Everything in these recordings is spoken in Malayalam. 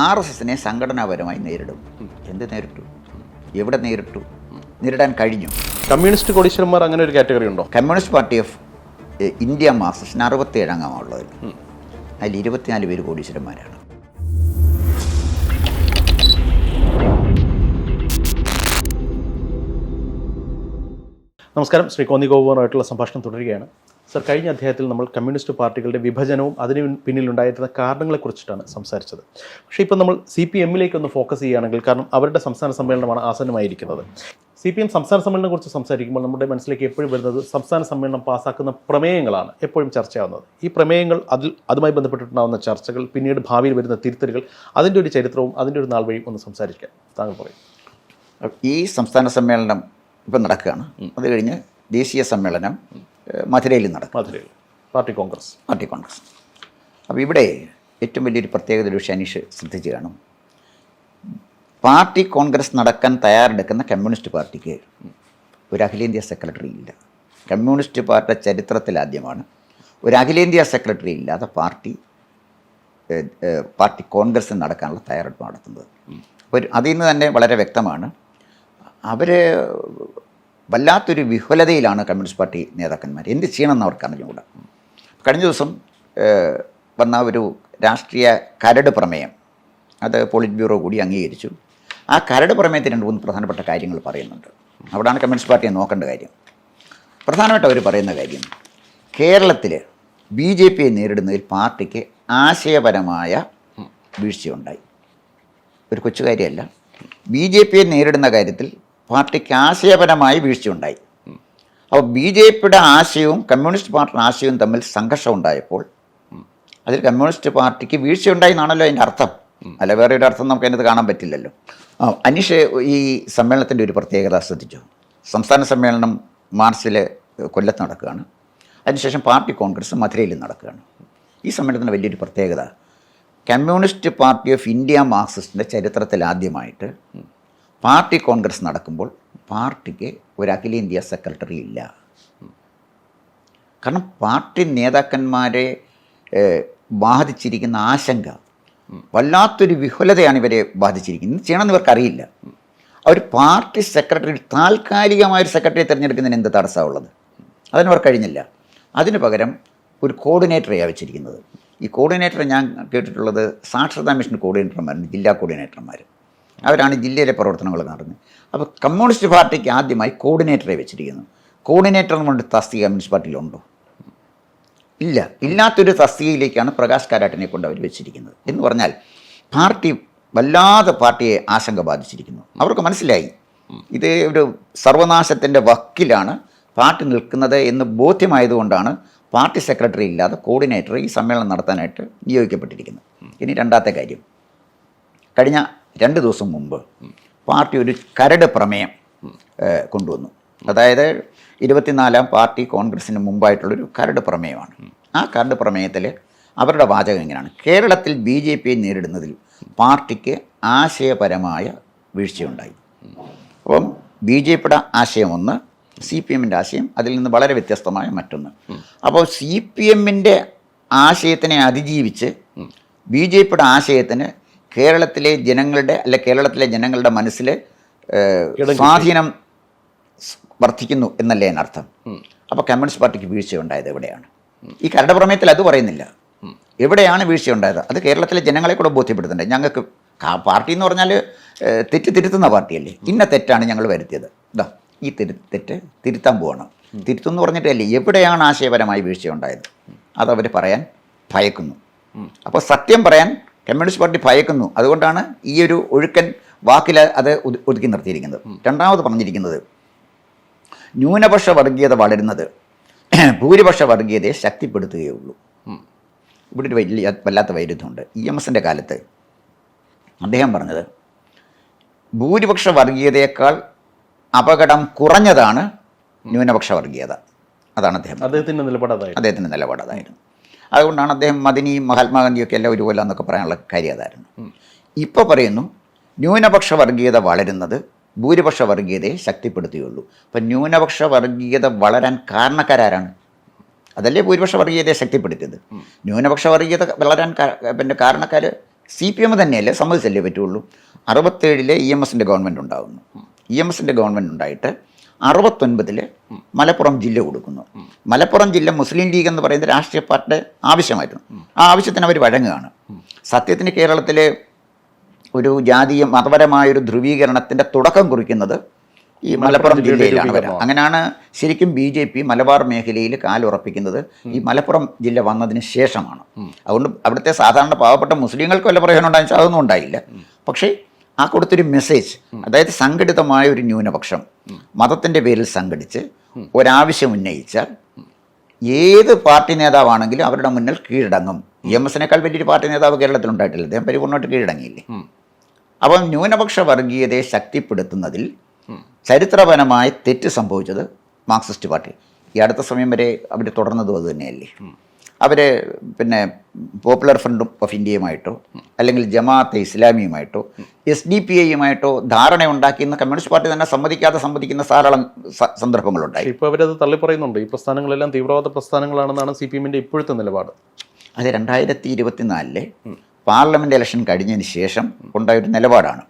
RSSനെ സംഘടനാപരമായി നേരിടും. എന്ത് നേരിട്ടു? എവിടെ നേരിട്ടു? നേരിടാൻ കഴിഞ്ഞു. കമ്മ്യൂണിസ്റ്റ് കോടീശ്വരന്മാർ അങ്ങനെ ഒരു കാറ്റഗറി ഉണ്ടോ? കമ്മ്യൂണിസ്റ്റ് പാർട്ടി ഓഫ് ഇന്ത്യ മാർക്സിസ്റ്റിന് 67 അംഗമാണുള്ളത്. അതിൽ 24 പേര് കോടീശ്വരന്മാരാണ്. നമസ്കാരം. ശ്രീ കോന്നി ഗോപുവായിട്ടുള്ള സംഭാഷണം തുടരുകയാണ്. സർ, കഴിഞ്ഞ അധ്യായത്തിൽ നമ്മൾ കമ്മ്യൂണിസ്റ്റ് പാർട്ടികളുടെ വിഭജനവും അതിന് പിന്നിലുണ്ടായിരുന്ന കാരണങ്ങളെക്കുറിച്ചിട്ടാണ് സംസാരിച്ചത്. പക്ഷേ ഇപ്പോൾ നമ്മൾ CPM ഒന്ന് ഫോക്കസ് ചെയ്യുകയാണെങ്കിൽ, കാരണം അവരുടെ സംസ്ഥാന സമ്മേളനമാണ് ആസന്നമായിരിക്കുന്നത്. CPM സംസ്ഥാന സമ്മേളനത്തെക്കുറിച്ച് സംസാരിക്കുമ്പോൾ നമ്മുടെ മനസ്സിലേക്ക് എപ്പോഴും വരുന്നത് സംസ്ഥാന സമ്മേളനം പാസ്സാക്കുന്ന പ്രമേയങ്ങളാണ് എപ്പോഴും ചർച്ചയാവുന്നത്. ഈ പ്രമേയങ്ങൾ അതുമായി ബന്ധപ്പെട്ടിട്ടുണ്ടാകുന്ന ചർച്ചകൾ, പിന്നീട് ഭാവിയിൽ വരുന്ന തിരുത്തലുകൾ, അതിൻ്റെ ഒരു ചരിത്രവും അതിൻ്റെ ഒരു നാൾ വഴിയും ഒന്ന് സംസാരിക്കാം. താങ്കൾ പറയും. ഈ സംസ്ഥാന സമ്മേളനം ഇപ്പം നടക്കുകയാണ്. അത് കഴിഞ്ഞ് ദേശീയ സമ്മേളനം മധുരയിൽ നടക്കും. മധുരയിൽ പാർട്ടി കോൺഗ്രസ്. അപ്പോൾ ഇവിടെ ഏറ്റവും വലിയൊരു പ്രത്യേകത ഒരു അനീഷ് ശ്രദ്ധിച്ച് കാണും. പാർട്ടി കോൺഗ്രസ് നടക്കാൻ തയ്യാറെടുക്കുന്ന കമ്മ്യൂണിസ്റ്റ് പാർട്ടിക്ക് ഒരു അഖിലേന്ത്യാ സെക്രട്ടറി ഇല്ല. കമ്മ്യൂണിസ്റ്റ് പാർട്ടിയുടെ ചരിത്രത്തിലാദ്യമാണ് ഒരു അഖിലേന്ത്യാ സെക്രട്ടറി ഇല്ലാതെ പാർട്ടി കോൺഗ്രസ് നടക്കാനുള്ള തയ്യാറെടുപ്പ് നടത്തുന്നത്. അപ്പോൾ അതിൽ നിന്ന് തന്നെ വളരെ വ്യക്തമാണ്, അവർ വല്ലാത്തൊരു വിഹുലതയിലാണ് കമ്മ്യൂണിസ്റ്റ് പാർട്ടി നേതാക്കന്മാർ. എന്ത് ചെയ്യണമെന്ന് അവർക്ക് അറിഞ്ഞുകൂടാ. കഴിഞ്ഞ ദിവസം വന്ന ഒരു രാഷ്ട്രീയ കരട് പ്രമേയം, അത് പോളിറ്റ് ബ്യൂറോ കൂടി അംഗീകരിച്ചു. ആ കരട് പ്രമേയത്തിൽ 2-3 പ്രധാനപ്പെട്ട കാര്യങ്ങൾ പറയുന്നുണ്ട്. അവിടെയാണ് കമ്മ്യൂണിസ്റ്റ് പാർട്ടിയെ നോക്കേണ്ട കാര്യം. പ്രധാനമായിട്ട് അവർ പറയുന്ന കാര്യം, കേരളത്തിൽ BJPയെ നേരിടുന്നതിൽ പാർട്ടിക്ക് ആശയപരമായ വീഴ്ചയുണ്ടായി. ഒരു കൊച്ചു കാര്യമല്ല. BJPയെ നേരിടുന്ന കാര്യത്തിൽ പാർട്ടിക്ക് ആശയപരമായി വീഴ്ചയുണ്ടായി. അപ്പോൾ BJPയുടെ ആശയവും കമ്മ്യൂണിസ്റ്റ് പാർട്ടിയുടെ ആശയവും തമ്മിൽ സംഘർഷം ഉണ്ടായപ്പോൾ അതിൽ കമ്മ്യൂണിസ്റ്റ് പാർട്ടിക്ക് വീഴ്ചയുണ്ടായി എന്നാണല്ലോ അതിൻ്റെ അർത്ഥം. അല്ല, വേറെ ഒരു അർത്ഥം നമുക്ക് അതിനകത്ത് കാണാൻ പറ്റില്ലല്ലോ. അനീഷ്, ഈ സമ്മേളനത്തിൻ്റെ ഒരു പ്രത്യേകത ശ്രദ്ധിച്ചു. സംസ്ഥാന സമ്മേളനം മാർച്ചിൽ കൊല്ലത്ത് നടക്കുകയാണ്. അതിനുശേഷം പാർട്ടി കോൺഗ്രസ് മധുരയിൽ നടക്കുകയാണ്. ഈ സമ്മേളനത്തിൻ്റെ വലിയൊരു പ്രത്യേകത, കമ്മ്യൂണിസ്റ്റ് പാർട്ടി ഓഫ് ഇന്ത്യ മാർക്സിസ്റ്റിൻ്റെ ചരിത്രത്തിൽ ആദ്യമായിട്ട് പാർട്ടി കോൺഗ്രസ് നടക്കുമ്പോൾ പാർട്ടിക്ക് ഒരു അഖിലേന്ത്യാ സെക്രട്ടറി ഇല്ല. കാരണം പാർട്ടി നേതാക്കന്മാരെ ബാധിച്ചിരിക്കുന്ന ആശങ്ക, വല്ലാത്തൊരു വിഹുലതയാണ് ഇവരെ ബാധിച്ചിരിക്കുന്നത്. ഇത് ചെയ്യണമെന്ന് ഇവർക്കറിയില്ല. അവർ പാർട്ടി സെക്രട്ടറി, താൽക്കാലികമായൊരു സെക്രട്ടറിയെ തിരഞ്ഞെടുക്കുന്നതിന് എന്ത് തടസ്സമുള്ളത്? അതിനവർ കഴിഞ്ഞില്ല. അതിന് പകരം ഒരു കോർഡിനേറ്ററെയാണ് വെച്ചിരിക്കുന്നത്. ഈ കോർഡിനേറ്ററെ ഞാൻ കേട്ടിട്ടുള്ളത് സാക്ഷരതാ മിഷൻ കോർഡിനേറ്റർമാരുണ്ട്, ജില്ലാ കോർഡിനേറ്റർമാർ. അവരാണ് ജില്ലയിലെ പ്രവർത്തനങ്ങൾ നടത്തുന്നത്. അപ്പോൾ കമ്മ്യൂണിസ്റ്റ് പാർട്ടിക്ക് ആദ്യമായി കോർഡിനേറ്ററെ വെച്ചിരിക്കുന്നു. കോർഡിനേറ്റർ കൊണ്ട് തസ്തിക കമ്മ്യൂണിസ്റ്റ് പാർട്ടിയിലുണ്ടോ? ഇല്ല. ഇല്ലാത്തൊരു തസ്തികയിലേക്കാണ് പ്രകാശ് കാരാട്ടിനെ കൊണ്ട് അവർ വെച്ചിരിക്കുന്നത്. എന്ന് പറഞ്ഞാൽ പാർട്ടി വല്ലാതെ പാർട്ടിയെ ആശങ്ക ബാധിച്ചിരിക്കുന്നു. അവർക്ക് മനസ്സിലായി ഇത് ഒരു സർവനാശത്തിൻ്റെ വക്കിലാണ് പാർട്ടി നിൽക്കുന്നത് എന്ന് ബോധ്യമായതുകൊണ്ടാണ് പാർട്ടി സെക്രട്ടറി ഇല്ലാതെ കോർഡിനേറ്റർ ഈ സമ്മേളനം നടത്താനായിട്ട് നിയോഗിക്കപ്പെട്ടിരിക്കുന്നത്. ഇനി രണ്ടാമത്തെ കാര്യം, കഴിഞ്ഞ 2 ദിവസം മുമ്പ് പാർട്ടി ഒരു കരട് പ്രമേയം കൊണ്ടുവന്നു. അതായത് 24ാം പാർട്ടി കോൺഗ്രസ്സിന് മുമ്പായിട്ടുള്ളൊരു കരട് പ്രമേയമാണ്. ആ കരട് പ്രമേയത്തിൽ അവരുടെ വാചകം ഇങ്ങനെയാണ്: കേരളത്തിൽ BJPയെ നേരിടുന്നതിൽ പാർട്ടിക്ക് ആശയപരമായ വീഴ്ചയുണ്ടായി. അപ്പം BJPയുടെ ആശയം ഒന്ന്, CPMൻ്റെ ആശയം അതിൽ നിന്ന് വളരെ വ്യത്യസ്തമായ മറ്റൊന്ന്. അപ്പോൾ CPMൻ്റെ ആശയത്തിനെ അതിജീവിച്ച് BJPയുടെ ആശയത്തിന് കേരളത്തിലെ ജനങ്ങളുടെ മനസ്സിൽ സ്വാധീനം വർദ്ധിക്കുന്നു എന്നല്ലേ എന്നർത്ഥം. അപ്പോൾ കമ്മ്യൂണിസ്റ്റ് പാർട്ടിക്ക് വീഴ്ചയുണ്ടായത് എവിടെയാണ്? ഈ കരട് പ്രമേയത്തിൽ അത് പറയുന്നില്ല. എവിടെയാണ് വീഴ്ചയുണ്ടായത്? അത് കേരളത്തിലെ ജനങ്ങളെ കൂടെ ബോധ്യപ്പെടുത്തണ്ടേ? ഞങ്ങൾക്ക് പാർട്ടി എന്ന് പറഞ്ഞാൽ തെറ്റ് തിരുത്തുന്ന പാർട്ടിയല്ലേ. ഇന്ന തെറ്റാണ് ഞങ്ങൾ വരുത്തിയത്, ഇതാ ഈ തെറ്റ് തിരുത്താൻ പോകണം. തിരുത്തുമെന്ന് പറഞ്ഞിട്ടല്ലേ, എവിടെയാണ് ആശയപരമായി വീഴ്ചയുണ്ടായത് അതവർ പറയാൻ ഭയക്കുന്നു. അപ്പോൾ സത്യം പറയാൻ കമ്മ്യൂണിസ്റ്റ് പാർട്ടി ഭയക്കുന്നു. അതുകൊണ്ടാണ് ഈ ഒരു ഒഴുക്കൻ വാക്കിൽ അത് ഒതുക്കി നിർത്തിയിരിക്കുന്നത്. രണ്ടാമത് പറഞ്ഞിരിക്കുന്നത്, ന്യൂനപക്ഷ വർഗീയത വളരുന്നത് ഭൂരിപക്ഷ വർഗീയതയെ ശക്തിപ്പെടുത്തുകയുള്ളൂ. ഇവിടെ ഒരു വല്ലാത്ത വൈരുദ്ധ്യമുണ്ട്. EMSൻ്റെ കാലത്ത് അദ്ദേഹം പറഞ്ഞത് ഭൂരിപക്ഷ വർഗീയതയേക്കാൾ അപകടം കുറഞ്ഞതാണ് ന്യൂനപക്ഷ വർഗീയത. അതാണ് അദ്ദേഹത്തിൻ്റെ നിലപാട് അതായിരുന്നു. അതുകൊണ്ടാണ് അദ്ദേഹം മദിനിയും മഹാത്മാഗാന്ധിയൊക്കെ എല്ലാം ഒരുപോലെ എന്നൊക്കെ പറയാനുള്ള കാര്യം അതായിരുന്നു. ഇപ്പോൾ പറയുന്നു ന്യൂനപക്ഷ വർഗീയത വളരുന്നത് ഭൂരിപക്ഷ വർഗീയതയെ ശക്തിപ്പെടുത്തുകയുള്ളൂ. അപ്പം ന്യൂനപക്ഷ വർഗീയത വളരാൻ കാരണക്കാരാണ്? അതല്ലേ ഭൂരിപക്ഷ വർഗീയതയെ ശക്തിപ്പെടുത്തിയത്. ന്യൂനപക്ഷ വർഗീയത വളരാൻ കാരണക്കാർ CPM തന്നെയല്ലേ, സമ്മതിച്ചല്ലേ പറ്റുള്ളൂ. 67 EMSൻ്റെ ഗവൺമെൻറ് ഉണ്ടാകുന്നു. EMSൻ്റെ ഗവൺമെൻറ് ഉണ്ടായിട്ട് 69 മലപ്പുറം ജില്ല കൊടുക്കുന്നു. മലപ്പുറം ജില്ല മുസ്ലിം ലീഗ് എന്ന് പറയുന്ന രാഷ്ട്രീയ പാർട്ടിയുടെ ആവശ്യമായിരുന്നു. ആ ആവശ്യത്തിന് അവർ വഴങ്ങുകയാണ്. സത്യത്തിന് കേരളത്തിലെ ഒരു ജാതീയ മതപരമായൊരു ധ്രുവീകരണത്തിൻ്റെ തുടക്കം കുറിക്കുന്നത് ഈ മലപ്പുറം ജില്ലയിലാണ് വരിക. അങ്ങനെയാണ് ശരിക്കും BJP മലബാർ മേഖലയിൽ കാലുറപ്പിക്കുന്നത് ഈ മലപ്പുറം ജില്ല വന്നതിന് ശേഷമാണ്. അതുകൊണ്ട് അവിടുത്തെ സാധാരണ പാവപ്പെട്ട മുസ്ലിങ്ങൾക്ക് വല്ല പ്രയോജനം ഉണ്ടായെന്ന് വെച്ചാൽ അതൊന്നും ഉണ്ടായില്ല. പക്ഷേ ആ കൊടുത്തൊരു മെസ്സേജ്, അതായത് സംഘടിതമായ ഒരു ന്യൂനപക്ഷം മതത്തിൻ്റെ പേരിൽ സംഘടിച്ച് ഒരാവശ്യം ഉന്നയിച്ചാൽ ഏത് പാർട്ടി നേതാവാണെങ്കിലും അവരുടെ മുന്നിൽ കീഴടങ്ങും. EMSനേക്കാൾ വലിയൊരു പാർട്ടി നേതാവ് കേരളത്തിലുണ്ടായിട്ടില്ല, അദ്ദേഹം പരിപൂർണ്ണമായിട്ട് കീഴടങ്ങിയില്ലേ. അപ്പം ന്യൂനപക്ഷ വർഗീയതയെ ശക്തിപ്പെടുത്തുന്നതിൽ ചരിത്രപരമായ തെറ്റ് സംഭവിച്ചത് മാർക്സിസ്റ്റ് പാർട്ടി. ഈ അടുത്ത സമയം വരെ അവർ തുടർന്നതും അത് തന്നെയല്ലേ. അവർ പിന്നെ പോപ്പുലർ ഫ്രണ്ട് ഓഫ് ഇന്ത്യയുമായിട്ടോ അല്ലെങ്കിൽ ജമാഅത്തെ ഇസ്ലാമിയുമായിട്ടോ SDPIയുമായിട്ടോ ധാരണയുണ്ടാക്കിയെന്ന് കമ്മ്യൂണിസ്റ്റ് പാർട്ടി തന്നെ സമ്മതിക്കുന്ന ധാരാളം സന്ദർഭങ്ങളുണ്ടായി. ഇപ്പോൾ അവരത് തള്ളിപ്പറയുന്നുണ്ട്. ഈ പ്രസ്ഥാനങ്ങളെല്ലാം തീവ്രവാദ പ്രസ്ഥാനങ്ങളാണെന്നാണ് CPMൻ്റെ ഇപ്പോഴത്തെ നിലപാട്. അത് 2024 പാർലമെൻറ്റ് ഇലക്ഷൻ കഴിഞ്ഞതിന് ശേഷം ഉണ്ടായൊരു നിലപാടാണ്.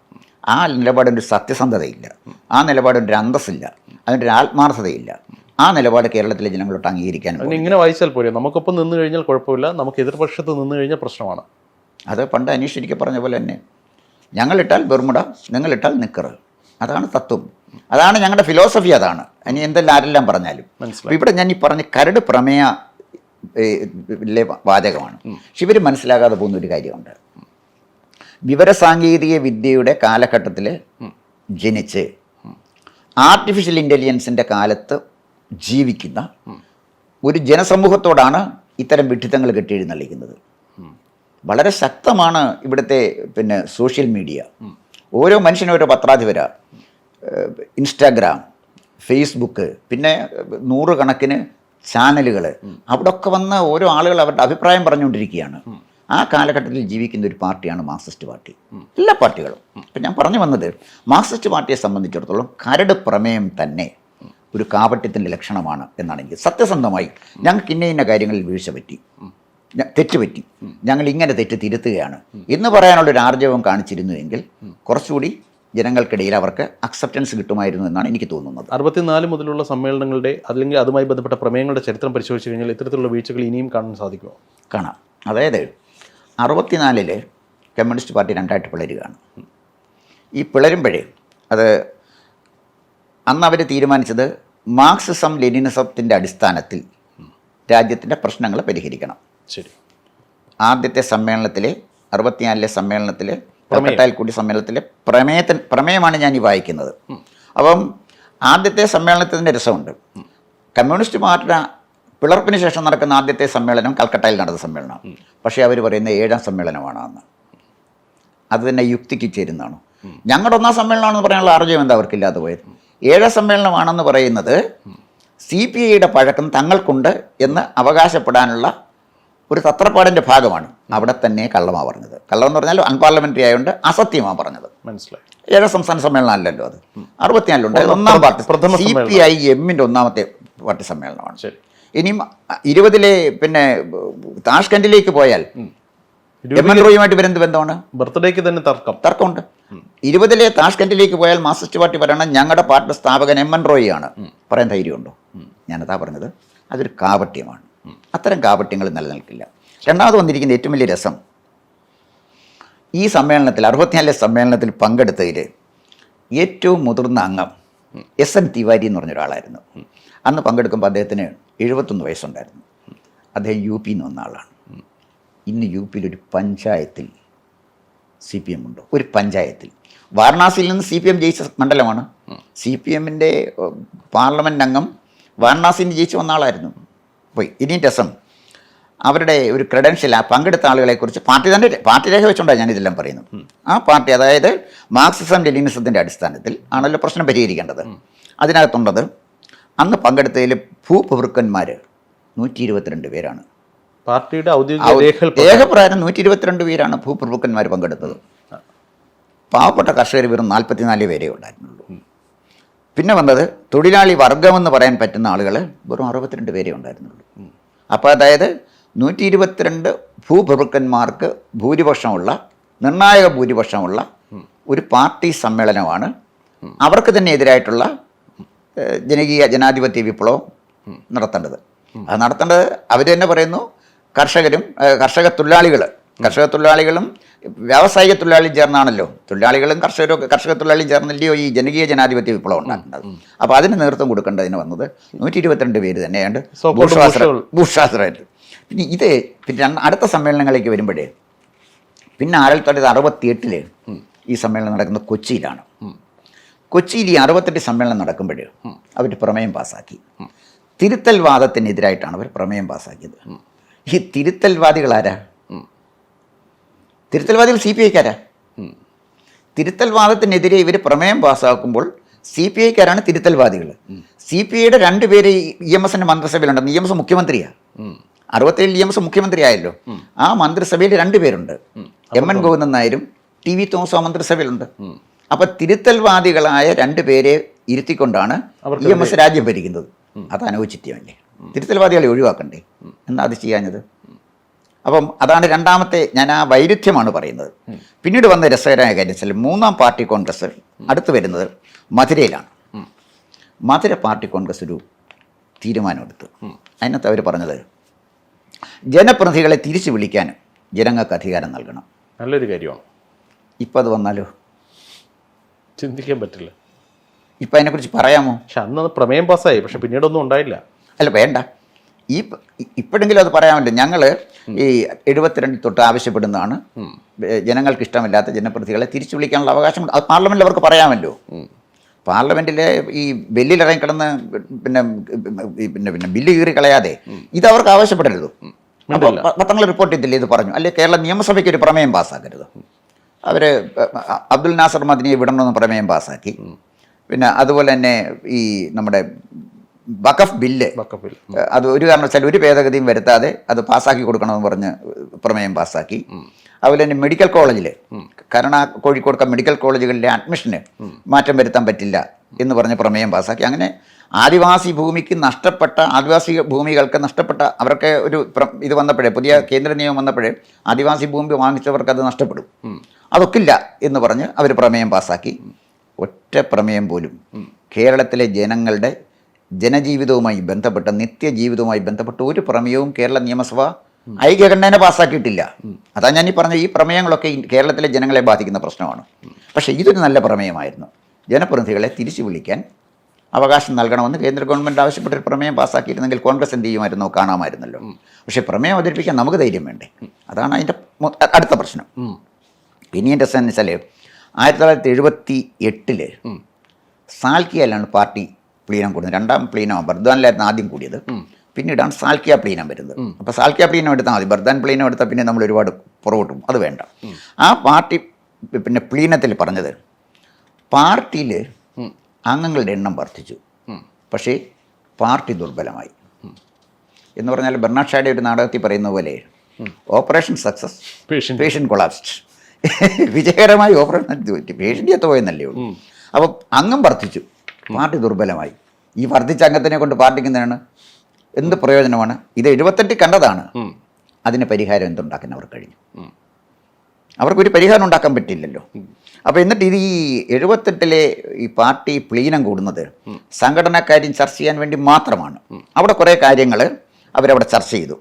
ആ നിലപാടിൻ്റെ ഒരു സത്യസന്ധതയില്ല, ആ നിലപാടിൻ്റെ ഒരു അന്തസ്സില്ല, അതിൻ്റെ ഒരു ആത്മാർത്ഥതയില്ല. ആ നിലപാട് കേരളത്തിലെ ജനങ്ങളോട്ട് അംഗീകരിക്കാനും. ഇങ്ങനെ വായിച്ചാൽ പോരെ, നമുക്കൊപ്പം നിന്ന് കഴിഞ്ഞാൽ കുഴപ്പമില്ല, നമുക്ക് എതിർപക്ഷത്ത് നിന്ന് കഴിഞ്ഞാൽ പ്രശ്നമാണ്. അത് പണ്ട് അനീഷ് പറഞ്ഞ പോലെ തന്നെ, ഞങ്ങളിട്ടാൽ ബെർമുഡ, നിങ്ങളിട്ടാൽ നിക്കറ്. അതാണ് തത്വം, അതാണ് ഞങ്ങളുടെ ഫിലോസഫി. അതാണ് ഇനി എന്തെല്ലാം ആരെല്ലാം പറഞ്ഞാലും. ഇവിടെ ഞാൻ ഈ പറഞ്ഞ കരട് പ്രമേയ വാചകമാണ്. പക്ഷെ ഇവർ മനസ്സിലാകാതെ പോകുന്ന ഒരു കാര്യമുണ്ട്. വിവരസാങ്കേതിക വിദ്യയുടെ കാലഘട്ടത്തിൽ ജനിച്ച് ആർട്ടിഫിഷ്യൽ ഇൻ്റലിജൻസിൻ്റെ കാലത്ത് ജീവിക്കുന്ന ഒരു ജനസമൂഹത്തോടാണ് ഇത്തരം വിഡ്ഢിത്തങ്ങൾ കെട്ടിയെഴുന്നള്ളിക്കുന്നത്. വളരെ ശക്തമാണ് ഇവിടുത്തെ സോഷ്യൽ മീഡിയ. ഓരോ മനുഷ്യനും ഓരോ പത്രാധിപര, ഇൻസ്റ്റാഗ്രാം, ഫേസ്ബുക്ക്, പിന്നെ 100 കണക്കിന് ചാനലുകൾ, അവിടെ ഒക്കെ വന്ന് ഓരോ ആളുകൾ അവരുടെ അഭിപ്രായം പറഞ്ഞുകൊണ്ടിരിക്കുകയാണ്. ആ കാലഘട്ടത്തിൽ ജീവിക്കുന്ന ഒരു പാർട്ടിയാണ് മാർക്സിസ്റ്റ് പാർട്ടി. എല്ലാ പാർട്ടികളും. ഇപ്പം ഞാൻ പറഞ്ഞു വന്നത്, മാർക്സിസ്റ്റ് പാർട്ടിയെ സംബന്ധിച്ചിടത്തോളം കരട് പ്രമേയം തന്നെ ഒരു കാപട്യത്തിൻ്റെ ലക്ഷണമാണ് എന്നാണ് എനിക്ക്. സത്യസന്ധമായി ഞങ്ങൾക്ക് ഇന്ന കാര്യങ്ങളിൽ വീഴ്ച പറ്റി, തെറ്റുപറ്റി, ഞങ്ങൾ ഇങ്ങനെ തെറ്റ് തിരുത്തുകയാണ് എന്ന് പറയാനുള്ളൊരു ആർജവം കാണിച്ചിരുന്നുവെങ്കിൽ കുറച്ചുകൂടി ജനങ്ങൾക്കിടയിൽ അവർക്ക് അക്സെപ്റ്റൻസ് കിട്ടുമായിരുന്നു എന്നാണ് എനിക്ക് തോന്നുന്നത്. 64 മുതലുള്ള സമ്മേളനങ്ങളുടെ അല്ലെങ്കിൽ അതുമായി ബന്ധപ്പെട്ട പ്രമേയങ്ങളുടെ ചരിത്രം പരിശോധിച്ച് കഴിഞ്ഞാൽ ഇത്തരത്തിലുള്ള വീഴ്ചകൾ ഇനിയും കാണാൻ സാധിക്കുമോ? കാണാം. അതായത് 64 കമ്മ്യൂണിസ്റ്റ് പാർട്ടി 2ആയിട്ട് പിളരുകയാണ്. ഈ പിളരുമ്പോഴേ അത് അന്ന് അവർ തീരുമാനിച്ചത് മാർക്സിസം ലെനിനിസത്തിൻ്റെ അടിസ്ഥാനത്തിൽ രാജ്യത്തിൻ്റെ പ്രശ്നങ്ങൾ പരിഹരിക്കണം. ശരി. ആദ്യത്തെ സമ്മേളനത്തിലെ 64 സമ്മേളനത്തിലെ കൽക്കട്ടയിൽ കൂടി സമ്മേളനത്തിലെ പ്രമേയമാണ് ഞാൻ ഈ വായിക്കുന്നത്. അപ്പം ആദ്യത്തെ സമ്മേളനത്തിൻ്റെ രസമുണ്ട്. കമ്മ്യൂണിസ്റ്റ് പാർട്ടിയുടെ പിളർപ്പിന് ശേഷം നടക്കുന്ന ആദ്യത്തെ സമ്മേളനം കൽക്കട്ടയിൽ നടന്ന സമ്മേളനമാണ്. പക്ഷേ അവർ പറയുന്നത് 7ാം സമ്മേളനമാണ് അന്ന്. അത് തന്നെ യുക്തിക്ക് ചേരുന്നതാണ്. ഞങ്ങളുടെ 1ാം സമ്മേളനമാണെന്ന് പറയാനുള്ള ആർജവം എന്താ അവർക്കില്ലാതെ പോയത്? 7ാം സമ്മേളനമാണെന്ന് പറയുന്നത് CPIയുടെ പഴക്കം തങ്ങൾക്കുണ്ട് എന്ന് അവകാശപ്പെടാനുള്ള ഒരു തത്രപ്പാടിൻ്റെ ഭാഗമാണ്. അവിടെ തന്നെ കള്ളമാണ് പറഞ്ഞത്. കള്ളം എന്ന് പറഞ്ഞാൽ അൺപാർലമെൻ്ററി ആയതുകൊണ്ട് അസത്യമാണ് പറഞ്ഞത്. മനസ്സിലായി. 7ാം സംസ്ഥാന സമ്മേളനം അല്ലല്ലോ അത്. 64 1ാം പാർട്ടി CPIഎമ്മിൻ്റെ 1ാമത്തെ പാർട്ടി സമ്മേളനമാണ്. ഇനിയും 20 താഷ്കണ്ടിലേക്ക് പോയാൽ എം.എൻ. റോയുമായിട്ട് ഇവരെന്ത് ബന്ധമാണ്? ബർത്ത്ഡേക്ക് തന്നെ തർക്കമുണ്ട്. 20 താഷ്കണ്ടിലേക്ക് പോയാൽ മാർക്സിസ്റ്റ് പാർട്ടി പറയണം ഞങ്ങളുടെ പാർട്ടി സ്ഥാപകൻ എം.എൻ. റോയിയാണ്. പറയാൻ ധൈര്യമുണ്ടോ? ഞാനതാ പറഞ്ഞത്, അതൊരു കാപട്യമാണ്. അത്തരം കാപട്യങ്ങൾ നിലനിൽക്കില്ല. രണ്ടാമത് വന്നിരിക്കുന്ന ഏറ്റവും വലിയ രസം, ഈ സമ്മേളനത്തിൽ 64 സമ്മേളനത്തിൽ പങ്കെടുത്തതിൽ ഏറ്റവും മുതിർന്ന അംഗം SN തിവാരി എന്ന് പറഞ്ഞൊരാളായിരുന്നു. അന്ന് പങ്കെടുക്കുമ്പോൾ അദ്ദേഹത്തിന് 71 വയസ്സുണ്ടായിരുന്നു. അദ്ദേഹം UP നിന്ന് വന്ന ആളാണ്. ഇന്ന് UPയിൽ ഒരു പഞ്ചായത്തിൽ CPM ഉണ്ടോ? ഒരു പഞ്ചായത്തിൽ. വാരണാസിയിൽ നിന്ന് CPM ജയിച്ച മണ്ഡലമാണ്. CPMൻ്റെ പാർലമെൻറ്റ് അംഗം വാരണാസിയിൽ നിന്ന് ജയിച്ചു വന്ന ആളായിരുന്നു. പോയി. ഇനിയും രസം, അവരുടെ ഒരു ക്രെഡൻഷ്യൽ, ആ പങ്കെടുത്ത ആളുകളെക്കുറിച്ച് പാർട്ടി രേഖ വെച്ചുകൊണ്ടാണ് ഞാനിതെല്ലാം പറയുന്നത്. ആ പാർട്ടി, അതായത് മാർക്സിസം ലെനിനിസത്തിൻ്റെ അടിസ്ഥാനത്തിൽ ആണല്ലോ പ്രശ്നം പരിഹരിക്കേണ്ടത്. അതിനകത്തുള്ളത് അന്ന് പങ്കെടുത്തതിൽ ഭൂപ്രഭുക്കന്മാർ 122 പേരാണ്. പാർട്ടിയുടെ രേഖപ്രകാരം 122 പേരാണ് ഭൂപ്രഭുക്കന്മാർ പങ്കെടുത്തത്. പാവപ്പെട്ട കർഷകർ വെറും 44 പേരേ ഉണ്ടായിരുന്നുള്ളൂ. പിന്നെ വന്നത് തൊഴിലാളി വർഗമെന്ന് പറയാൻ പറ്റുന്ന ആളുകൾ വെറും 62 പേരേ ഉണ്ടായിരുന്നുള്ളൂ. അപ്പോൾ അതായത് 122 ഭൂപ്രഭുക്കന്മാർക്ക് ഭൂരിപക്ഷമുള്ള നിർണായക ഭൂരിപക്ഷമുള്ള ഒരു പാർട്ടി സമ്മേളനമാണ് അവർക്ക് തന്നെ എതിരായിട്ടുള്ള ജനകീയ ജനാധിപത്യ വിപ്ലവം നടത്തേണ്ടത്. അത് നടത്തേണ്ടത് അവർ തന്നെ പറയുന്നു, കർഷക തൊഴിലാളികളും വ്യാവസായിക തൊഴിലാളിയും ചേർന്നാണല്ലോ, തൊഴിലാളികളും കർഷക തൊഴിലാളിയും ചേർന്നല്ലയോ ഈ ജനകീയ ജനാധിപത്യ വിപ്ലവം ഉണ്ടാക്കേണ്ടത്. അപ്പോൾ അതിന് നേതൃത്വം കൊടുക്കേണ്ടതിന് വന്നത് 122 പേര് തന്നെയുണ്ട് ഭൂഷാസ്ത്രമായിട്ട്. പിന്നെ അടുത്ത സമ്മേളനങ്ങളിലേക്ക് വരുമ്പോഴേ പിന്നെ 1968 ഈ സമ്മേളനം നടക്കുന്നത് കൊച്ചിയിലാണ്. കൊച്ചിയിൽ ഈ 68 സമ്മേളനം നടക്കുമ്പോൾ അവർ പ്രമേയം പാസ്സാക്കി. തിരുത്തൽവാദത്തിനെതിരായിട്ടാണ് അവർ പ്രമേയം പാസ്സാക്കിയത്. ഈ തിരുത്തൽവാദികളാരാ? തിരുത്തൽവാദികൾ CPI-ക്കാരാ. തിരുത്തൽവാദത്തിനെതിരെ ഇവർ പ്രമേയം പാസ്സാക്കുമ്പോൾ CPI-ക്കാരാണ് തിരുത്തൽവാദികൾ. CPI-യുടെ 2 പേര് EMS-ന്റെ മന്ത്രിസഭയിലുണ്ട്. EMS മുഖ്യമന്ത്രിയാണ്. 67 EMS മുഖ്യമന്ത്രി ആയല്ലോ. ആ മന്ത്രിസഭയിൽ 2 പേരുണ്ട്. MN ഗോവിന്ദൻ നായരും TV തോമസും മന്ത്രിസഭയിലുണ്ട്. അപ്പൊ തിരുത്തൽവാദികളായ 2 പേരെ ഇരുത്തിക്കൊണ്ടാണ് EMS രാജ്യം ഭരിക്കുന്നത്. അത് അനൗചിത്യമല്ലേ? തിരുത്തൽവാദികളെ ഒഴിവാക്കണ്ടേ? എന്നാ അത് ചെയ്യാഞ്ഞത്? അപ്പം അതാണ് രണ്ടാമത്തെ, ഞാൻ ആ വൈരുദ്ധ്യമാണ് പറയുന്നത്. പിന്നീട് വന്ന രസകരമായ കാര്യം വെച്ചാൽ 3ാം പാർട്ടി കോൺഗ്രസ് അടുത്ത് വരുന്നത് മധുരയിലാണ്. മധുര പാർട്ടി കോൺഗ്രസ് ഒരു തീരുമാനമെടുത്തു. അതിനകത്ത് അവർ പറഞ്ഞത് ജനപ്രതിനിധികളെ തിരിച്ചു വിളിക്കാൻ ജനങ്ങൾക്ക് അധികാരം നൽകണം. നല്ലൊരു കാര്യമാണ്. ഇപ്പം അത് വന്നാലോ? ചിന്തിക്കാൻ പറ്റില്ല. ഇപ്പം അതിനെക്കുറിച്ച് പറയാമോ? പക്ഷെ അന്ന് പ്രമേയം പാസ്സായി, പക്ഷെ പിന്നീടൊന്നും ഉണ്ടായില്ല. അല്ല വേണ്ട, ഇപ്പോഴെങ്കിലും അത് പറയാമല്ലോ. ഞങ്ങൾ ഈ 72 തൊട്ട് ആവശ്യപ്പെടുന്നതാണ് ജനങ്ങൾക്ക് ഇഷ്ടമില്ലാത്ത ജനപ്രതിനിധികളെ തിരിച്ചു വിളിക്കാനുള്ള അവകാശം. അത് പാർലമെൻറ്റിൽ അവർക്ക് പറയാമല്ലോ. പാർലമെൻറ്റിലെ ഈ ബില്ലിലിറങ്ങി കിടന്ന് പിന്നെ ബില്ല് കീറി കളയാതെ ഇത് അവർക്ക് ആവശ്യപ്പെടരുത്. അപ്പോൾ പത്രങ്ങൾ റിപ്പോർട്ട് ചെയ്തില്ലേ ഇത് പറഞ്ഞു? അല്ലെ കേരള നിയമസഭയ്ക്ക് ഒരു പ്രമേയം പാസ്സാക്കരുത്. അവർ അബ്ദുൽ നാസർ മദനിയെ വിടണമെന്ന് പ്രമേയം പാസ്സാക്കി. പിന്നെ അതുപോലെ തന്നെ ഈ നമ്മുടെ വഖഫ് ബില്ല് അത് ഒരു കാരണവശാലും ഒരു ഭേദഗതിയും വരുത്താതെ അത് പാസ്സാക്കി കൊടുക്കണമെന്ന് പറഞ്ഞ് പ്രമേയം പാസ്സാക്കി. അതുപോലെ തന്നെ മെഡിക്കൽ കോളേജിൽ കോഴിക്കോട് മെഡിക്കൽ കോളേജുകളിലെ അഡ്മിഷന് മാറ്റം വരുത്താൻ പറ്റില്ല എന്ന് പറഞ്ഞ് പ്രമേയം പാസ്സാക്കി. അങ്ങനെ ആദിവാസി ഭൂമികൾക്ക് നഷ്ടപ്പെട്ട അവർക്ക് ഒരു ഇത് വന്നപ്പോഴേ, പുതിയ കേന്ദ്ര നിയമം വന്നപ്പോഴേ ആദിവാസി ഭൂമി വാങ്ങിച്ചവർക്ക് അത് നഷ്ടപ്പെടും, അതൊക്കില്ല എന്ന് പറഞ്ഞ് അവർ പ്രമേയം പാസ്സാക്കി. ഒറ്റ പ്രമേയം പോലും കേരളത്തിലെ ജനങ്ങളുടെ ജനജീവിതവുമായി ബന്ധപ്പെട്ട നിത്യജീവിതവുമായി ബന്ധപ്പെട്ട ഒരു പ്രമേയവും കേരള നിയമസഭ ഐക്യകണ്ഠേന പാസ്സാക്കിയിട്ടില്ല. അതാ ഞാൻ ഈ പറഞ്ഞ ഈ പ്രമേയങ്ങളൊക്കെ കേരളത്തിലെ ജനങ്ങളെ ബാധിക്കുന്ന പ്രശ്നമാണ്. പക്ഷേ ഇതൊരു നല്ല പ്രമേയമായിരുന്നു. ജനപ്രതിനിധികളെ തിരിച്ചു വിളിക്കാൻ അവകാശം നൽകണമെന്ന് കേന്ദ്ര ഗവൺമെൻറ് ആവശ്യപ്പെട്ടൊരു പ്രമേയം പാസ്സാക്കിയിരുന്നെങ്കിൽ കോൺഗ്രസ് എന്ത് ചെയ്യുമായിരുന്നോ? കാണാമായിരുന്നല്ലോ. പക്ഷേ പ്രമേയം അവതരിപ്പിക്കാൻ നമുക്ക് ധൈര്യം വേണ്ടേ? അതാണ് അതിൻ്റെ അടുത്ത പ്രശ്നം. പിന്നെ എൻ്റെ രസം എന്ന് വെച്ചാൽ 1978 സാൽക്കിയയിലാണ് പാർട്ടി പ്ലീനം കൂടുന്നത്. 2ാം പ്ലീനമാണ്. ബർദ്വാനിലായിരുന്നു ആദ്യം കൂടിയത്. പിന്നീടാണ് സാൽക്കിയ പ്ലീനം വരുന്നത്. അപ്പോൾ സാൽക്കിയ പ്ലീനം എടുത്താൽ മതി. ബർദ്വാൻ പ്ലീനം എടുത്താൽ പിന്നെ നമ്മൾ ഒരുപാട് പുറകോട്ടും. അത് വേണ്ട. ആ പാർട്ടി പിന്നെ പ്ലീനത്തിൽ പറഞ്ഞത് പാർട്ടിയിൽ അംഗങ്ങളുടെ എണ്ണം വർദ്ധിച്ചു, പക്ഷേ പാർട്ടി ദുർബലമായി എന്ന് പറഞ്ഞാൽ ബെർണാഡ് ഷായുടെ ഒരു നാടകത്തിൽ പറയുന്ന പോലെ ഓപ്പറേഷൻ സക്സസ് പേഷ്യൻ്റ് കൊളാപ്സ്ഡ്. വിജയകരമായി ഓപ്പറേഷൻ പേഷ്യൻ്റ് എത്തുപോയെന്നല്ലേ ഉള്ളൂ. അപ്പം അംഗം വർദ്ധിച്ചു, പാർട്ടി ദുർബലമായി. ഈ വർദ്ധിച്ച അംഗത്തിനെ കൊണ്ട് പാർട്ടിക്ക് എന്ത് പ്രയോജനമാണ്? ഇത് 78 കണ്ടതാണ്. അതിന് പരിഹാരം എന്തുണ്ടാക്കാൻ അവർ കഴിഞ്ഞു? അവർക്കൊരു പരിഹാരം ഉണ്ടാക്കാൻ പറ്റില്ലല്ലോ. അപ്പോൾ എന്നിട്ട് ഇത് ഈ 78 ഈ പാർട്ടി പ്ലീനം കൂടുന്നത് സംഘടനാക്കാര്യം ചർച്ച ചെയ്യാൻ വേണ്ടി മാത്രമാണ്. അവിടെ കുറേ കാര്യങ്ങൾ അവരവിടെ ചർച്ച ചെയ്തു.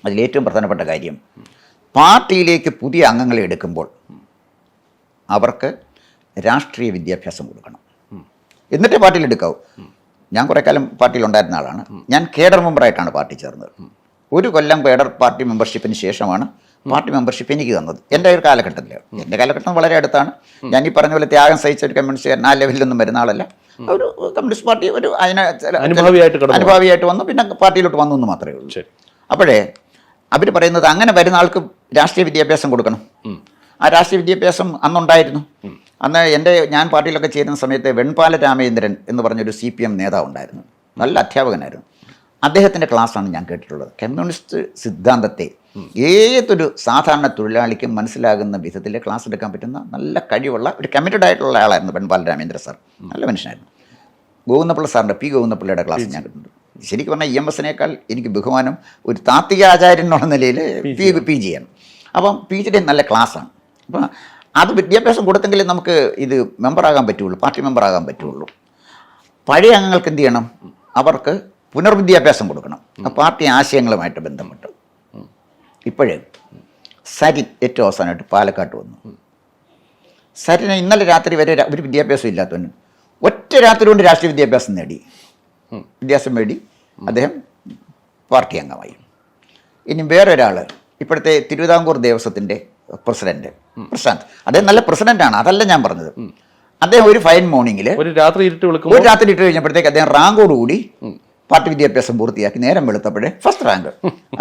അതിലേറ്റവും പ്രധാനപ്പെട്ട കാര്യം, പാർട്ടിയിലേക്ക് പുതിയ അംഗങ്ങളെ എടുക്കുമ്പോൾ അവർക്ക് രാഷ്ട്രീയ വിദ്യാഭ്യാസം കൊടുക്കണം, എന്നിട്ടേ പാർട്ടിയിൽ എടുക്കാവൂ. ഞാൻ കുറേ കാലം പാർട്ടിയിലുണ്ടായിരുന്ന ആളാണ്. ഞാൻ കേഡർ മെമ്പറായിട്ടാണ് പാർട്ടി ചേർന്നത്. 1 കൊല്ലം കേഡർ പാർട്ടി മെമ്പർഷിപ്പിന് ശേഷമാണ് പാർട്ടി മെമ്പർഷിപ്പ് എനിക്ക് തന്നത്. എൻ്റെ ഒരു കാലഘട്ടത്തിൽ. എൻ്റെ കാലഘട്ടം വളരെ അടുത്താണ്. ഞാൻ ഈ പറഞ്ഞ പോലെ ത്യാഗം സഹിച്ച ഒരു കമ്മ്യൂണിസ്റ്റുകാരൻ ആ ലെവലിലൊന്നും വരുന്ന ആളല്ല. ഒരു കമ്മ്യൂണിസ്റ്റ് പാർട്ടി ഒരു അനുഭാവിയായിട്ട് വന്നു, പിന്നെ പാർട്ടിയിലോട്ട് വന്നു എന്ന് മാത്രമേ ഉള്ളൂ. അപ്പോഴേ അവർ പറയുന്നത് അങ്ങനെ വരുന്ന ആൾക്ക് രാഷ്ട്രീയ വിദ്യാഭ്യാസം കൊടുക്കണം. ആ രാഷ്ട്രീയ വിദ്യാഭ്യാസം അന്നുണ്ടായിരുന്നു. അന്ന് ഞാൻ പാർട്ടിയിലൊക്കെ ചേരുന്ന സമയത്ത് വെൺപാല രാമചന്ദ്രൻ എന്ന് പറഞ്ഞൊരു CPM നേതാവ് ഉണ്ടായിരുന്നു. നല്ല അധ്യാപകനായിരുന്നു. അദ്ദേഹത്തിൻ്റെ ക്ലാസ്സാണ് ഞാൻ കേട്ടിട്ടുള്ളത്. കമ്മ്യൂണിസ്റ്റ് സിദ്ധാന്തത്തെ ഏതൊരു സാധാരണ തൊഴിലാളിക്കും മനസ്സിലാകുന്ന വിധത്തിൽ ക്ലാസ് എടുക്കാൻ പറ്റുന്ന നല്ല കഴിവുള്ള ഒരു കമ്മിറ്റഡ് ആയിട്ടുള്ള ആളായിരുന്നു വെൺപാല രാമചന്ദ്രൻ സാർ. നല്ല മനുഷ്യനായിരുന്നു. ഗോവിന്ദപിള്ള സാറിൻ്റെ P. ഗോവിന്ദപിള്ളയുടെ ക്ലാസ് ഞാൻ കേട്ടിട്ടുണ്ട്. ശരിക്കും പറഞ്ഞാൽ EMS-നേക്കാൾ എനിക്ക് ബഹുമാനം ഒരു താത്വിക ആചാര്യൻ എന്നുള്ള നിലയിൽ PG ആണ്. അപ്പം PG നല്ല ക്ലാസ്സാണ്. അപ്പം അത് വിദ്യാഭ്യാസം കൊടുത്തെങ്കിലേ നമുക്ക് ഇത് മെമ്പറാകാൻ പറ്റുള്ളൂ, പാർട്ടി മെമ്പറാകാൻ പറ്റുള്ളൂ. പഴയ അംഗങ്ങൾക്ക് എന്ത് ചെയ്യണം? അവർക്ക് പുനർവിദ്യാഭ്യാസം കൊടുക്കണം, പാർട്ടി ആശയങ്ങളുമായിട്ട് ബന്ധപ്പെട്ട്. ഇപ്പോഴേ സരിൻ ഏറ്റവും അവസാനമായിട്ട് പാലക്കാട്ട് വന്നു. സരിന് ഇന്നലെ രാത്രി വരെ ഒരു വിദ്യാഭ്യാസം ഇല്ലാത്തവന് ഒറ്റ രാത്രി കൊണ്ട് രാഷ്ട്രീയ വിദ്യാഭ്യാസം നേടി, അദ്ദേഹം പാർട്ടി അംഗമായി. ഇനി വേറൊരാൾ, ഇപ്പോഴത്തെ തിരുവിതാംകൂർ ദേവസ്വത്തിൻ്റെ പ്രസിഡന്റ് പ്രശാന്ത്, അദ്ദേഹം നല്ല പ്രസിഡന്റാണ്, അതല്ല ഞാൻ പറഞ്ഞത്. അദ്ദേഹം ഒരു ഫൈൻ മോർണിംഗിൽ ഒരു രാത്രി ഇട്ട് കഴിഞ്ഞപ്പോഴത്തേക്ക് അദ്ദേഹം റാങ്കോടുകൂടി പാർട്ടി വിദ്യാഭ്യാസം പൂർത്തിയാക്കി നേരം വെളുത്തപ്പോഴേ ഫസ്റ്റ് റാങ്ക്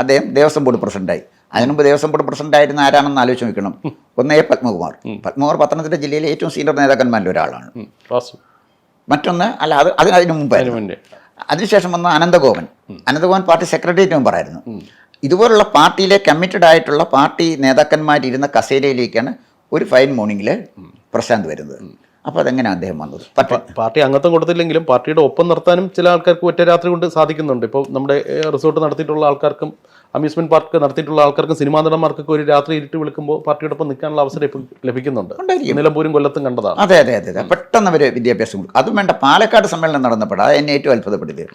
അദ്ദേഹം ദേവസ്വം ബോർഡ് പ്രസിഡന്റായി. അതിനുമുമ്പ് ദേവസ്വം ബോർഡ് പ്രസിഡന്റ് ആയിരുന്ന ആരാണെന്ന് ആലോചിച്ച് നോക്കണം. ഒന്ന് എ പത്മകുമാർ. പത്മകുമാർ പത്തനംതിട്ട ജില്ലയിലെ ഏറ്റവും സീനിയർ നേതാക്കന്മാരിൽ ഒരാളാണ്. മറ്റൊന്ന് അല്ല, അതിനു മുമ്പായിരുന്നു. അതിനുശേഷം വന്ന അനന്തഗോപൻ പാർട്ടി സെക്രട്ടേറിയറ്റ് മെമ്പറായിരുന്നു. ഇതുപോലുള്ള പാർട്ടിയിലെ കമ്മിറ്റഡ് ആയിട്ടുള്ള പാർട്ടി നേതാക്കന്മാരിരുന്ന കസേരയിലേക്കാണ് ഒരു ഫൈൻ മോർണിംഗിൽ പ്രശാന്ത് വരുന്നത്. അപ്പോൾ അതെങ്ങനെയാണ് അദ്ദേഹം വന്നത്? പാർട്ടി അംഗത്വം കൊടുത്തില്ലെങ്കിലും പാർട്ടിയുടെ ഒപ്പം നിർത്താനും ചില ആൾക്കാർക്ക് ഒറ്റ രാത്രി കൊണ്ട് സാധിക്കുന്നുണ്ട്. ഇപ്പോൾ നമ്മുടെ റിസോർട്ട് നടത്തിയിട്ടുള്ള ആൾക്കാർക്കും അമ്യൂസ്മെന്റ് പാർക്ക് നടത്തിയിട്ടുള്ള ആൾക്കാർക്കും സിനിമാ നടന്മാർക്കൊക്കെ ഒരു രാത്രി ഇരുട്ട് വിളിക്കുമ്പോൾ പാർട്ടിയോടൊപ്പം നിൽക്കാനുള്ള അവസരം ഇപ്പം ലഭിക്കുന്നുണ്ട്. നിലമ്പൂരും കൊല്ലത്തും കണ്ടതാണ്. അതെ അതെ അതെ അതെ പെട്ടെന്ന് അവർ വിദ്യാഭ്യാസം കൊടുക്കും. അതും വേണ്ട, പാലക്കാട് സമ്മേളനം നടന്നപ്പോൾ അത് എന്നെ ഏറ്റവും അത്ഭുതപ്പെടുത്തിയത്,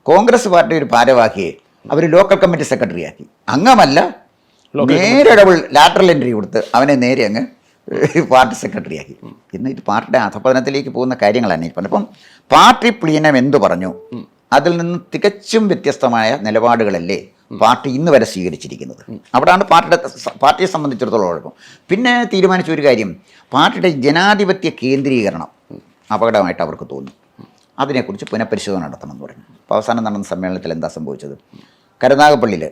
കോൺഗ്രസ് പാർട്ടി ഒരു ഭാരവാഹിയെ അവർ ലോക്കൽ കമ്മിറ്റി സെക്രട്ടറി ആക്കി. അംഗമല്ല, നേരെ ലാറ്ററൽ എൻട്രി കൊടുത്ത് അവനെ നേരെ അങ്ങ് പാർട്ടി സെക്രട്ടറി ആക്കി. ഇന്ന് ഇത് പാർട്ടിയുടെ അധപതനത്തിലേക്ക് പോകുന്ന കാര്യങ്ങളാണ് ഈ പറഞ്ഞത്. അപ്പം പാർട്ടി പ്ലീനം എന്തു പറഞ്ഞു, അതിൽ നിന്ന് തികച്ചും വ്യത്യസ്തമായ നിലപാടുകളല്ലേ പാർട്ടി ഇന്ന് വരെ സ്വീകരിച്ചിരിക്കുന്നത്. അവിടെയാണ് പാർട്ടിയെ സംബന്ധിച്ചിടത്തോളം കുഴപ്പം. പിന്നെ തീരുമാനിച്ച ഒരു കാര്യം, പാർട്ടിയുടെ ജനാധിപത്യ കേന്ദ്രീകരണം അപകടമായിട്ട് അവർക്ക് തോന്നി. അതിനെക്കുറിച്ച് പുനഃപരിശോധന നടത്തണം എന്ന് പറഞ്ഞു. അപ്പോൾ അവസാനം നടന്ന സമ്മേളനത്തിൽ എന്താ സംഭവിച്ചത്? കരുനാഗപ്പള്ളിയിൽ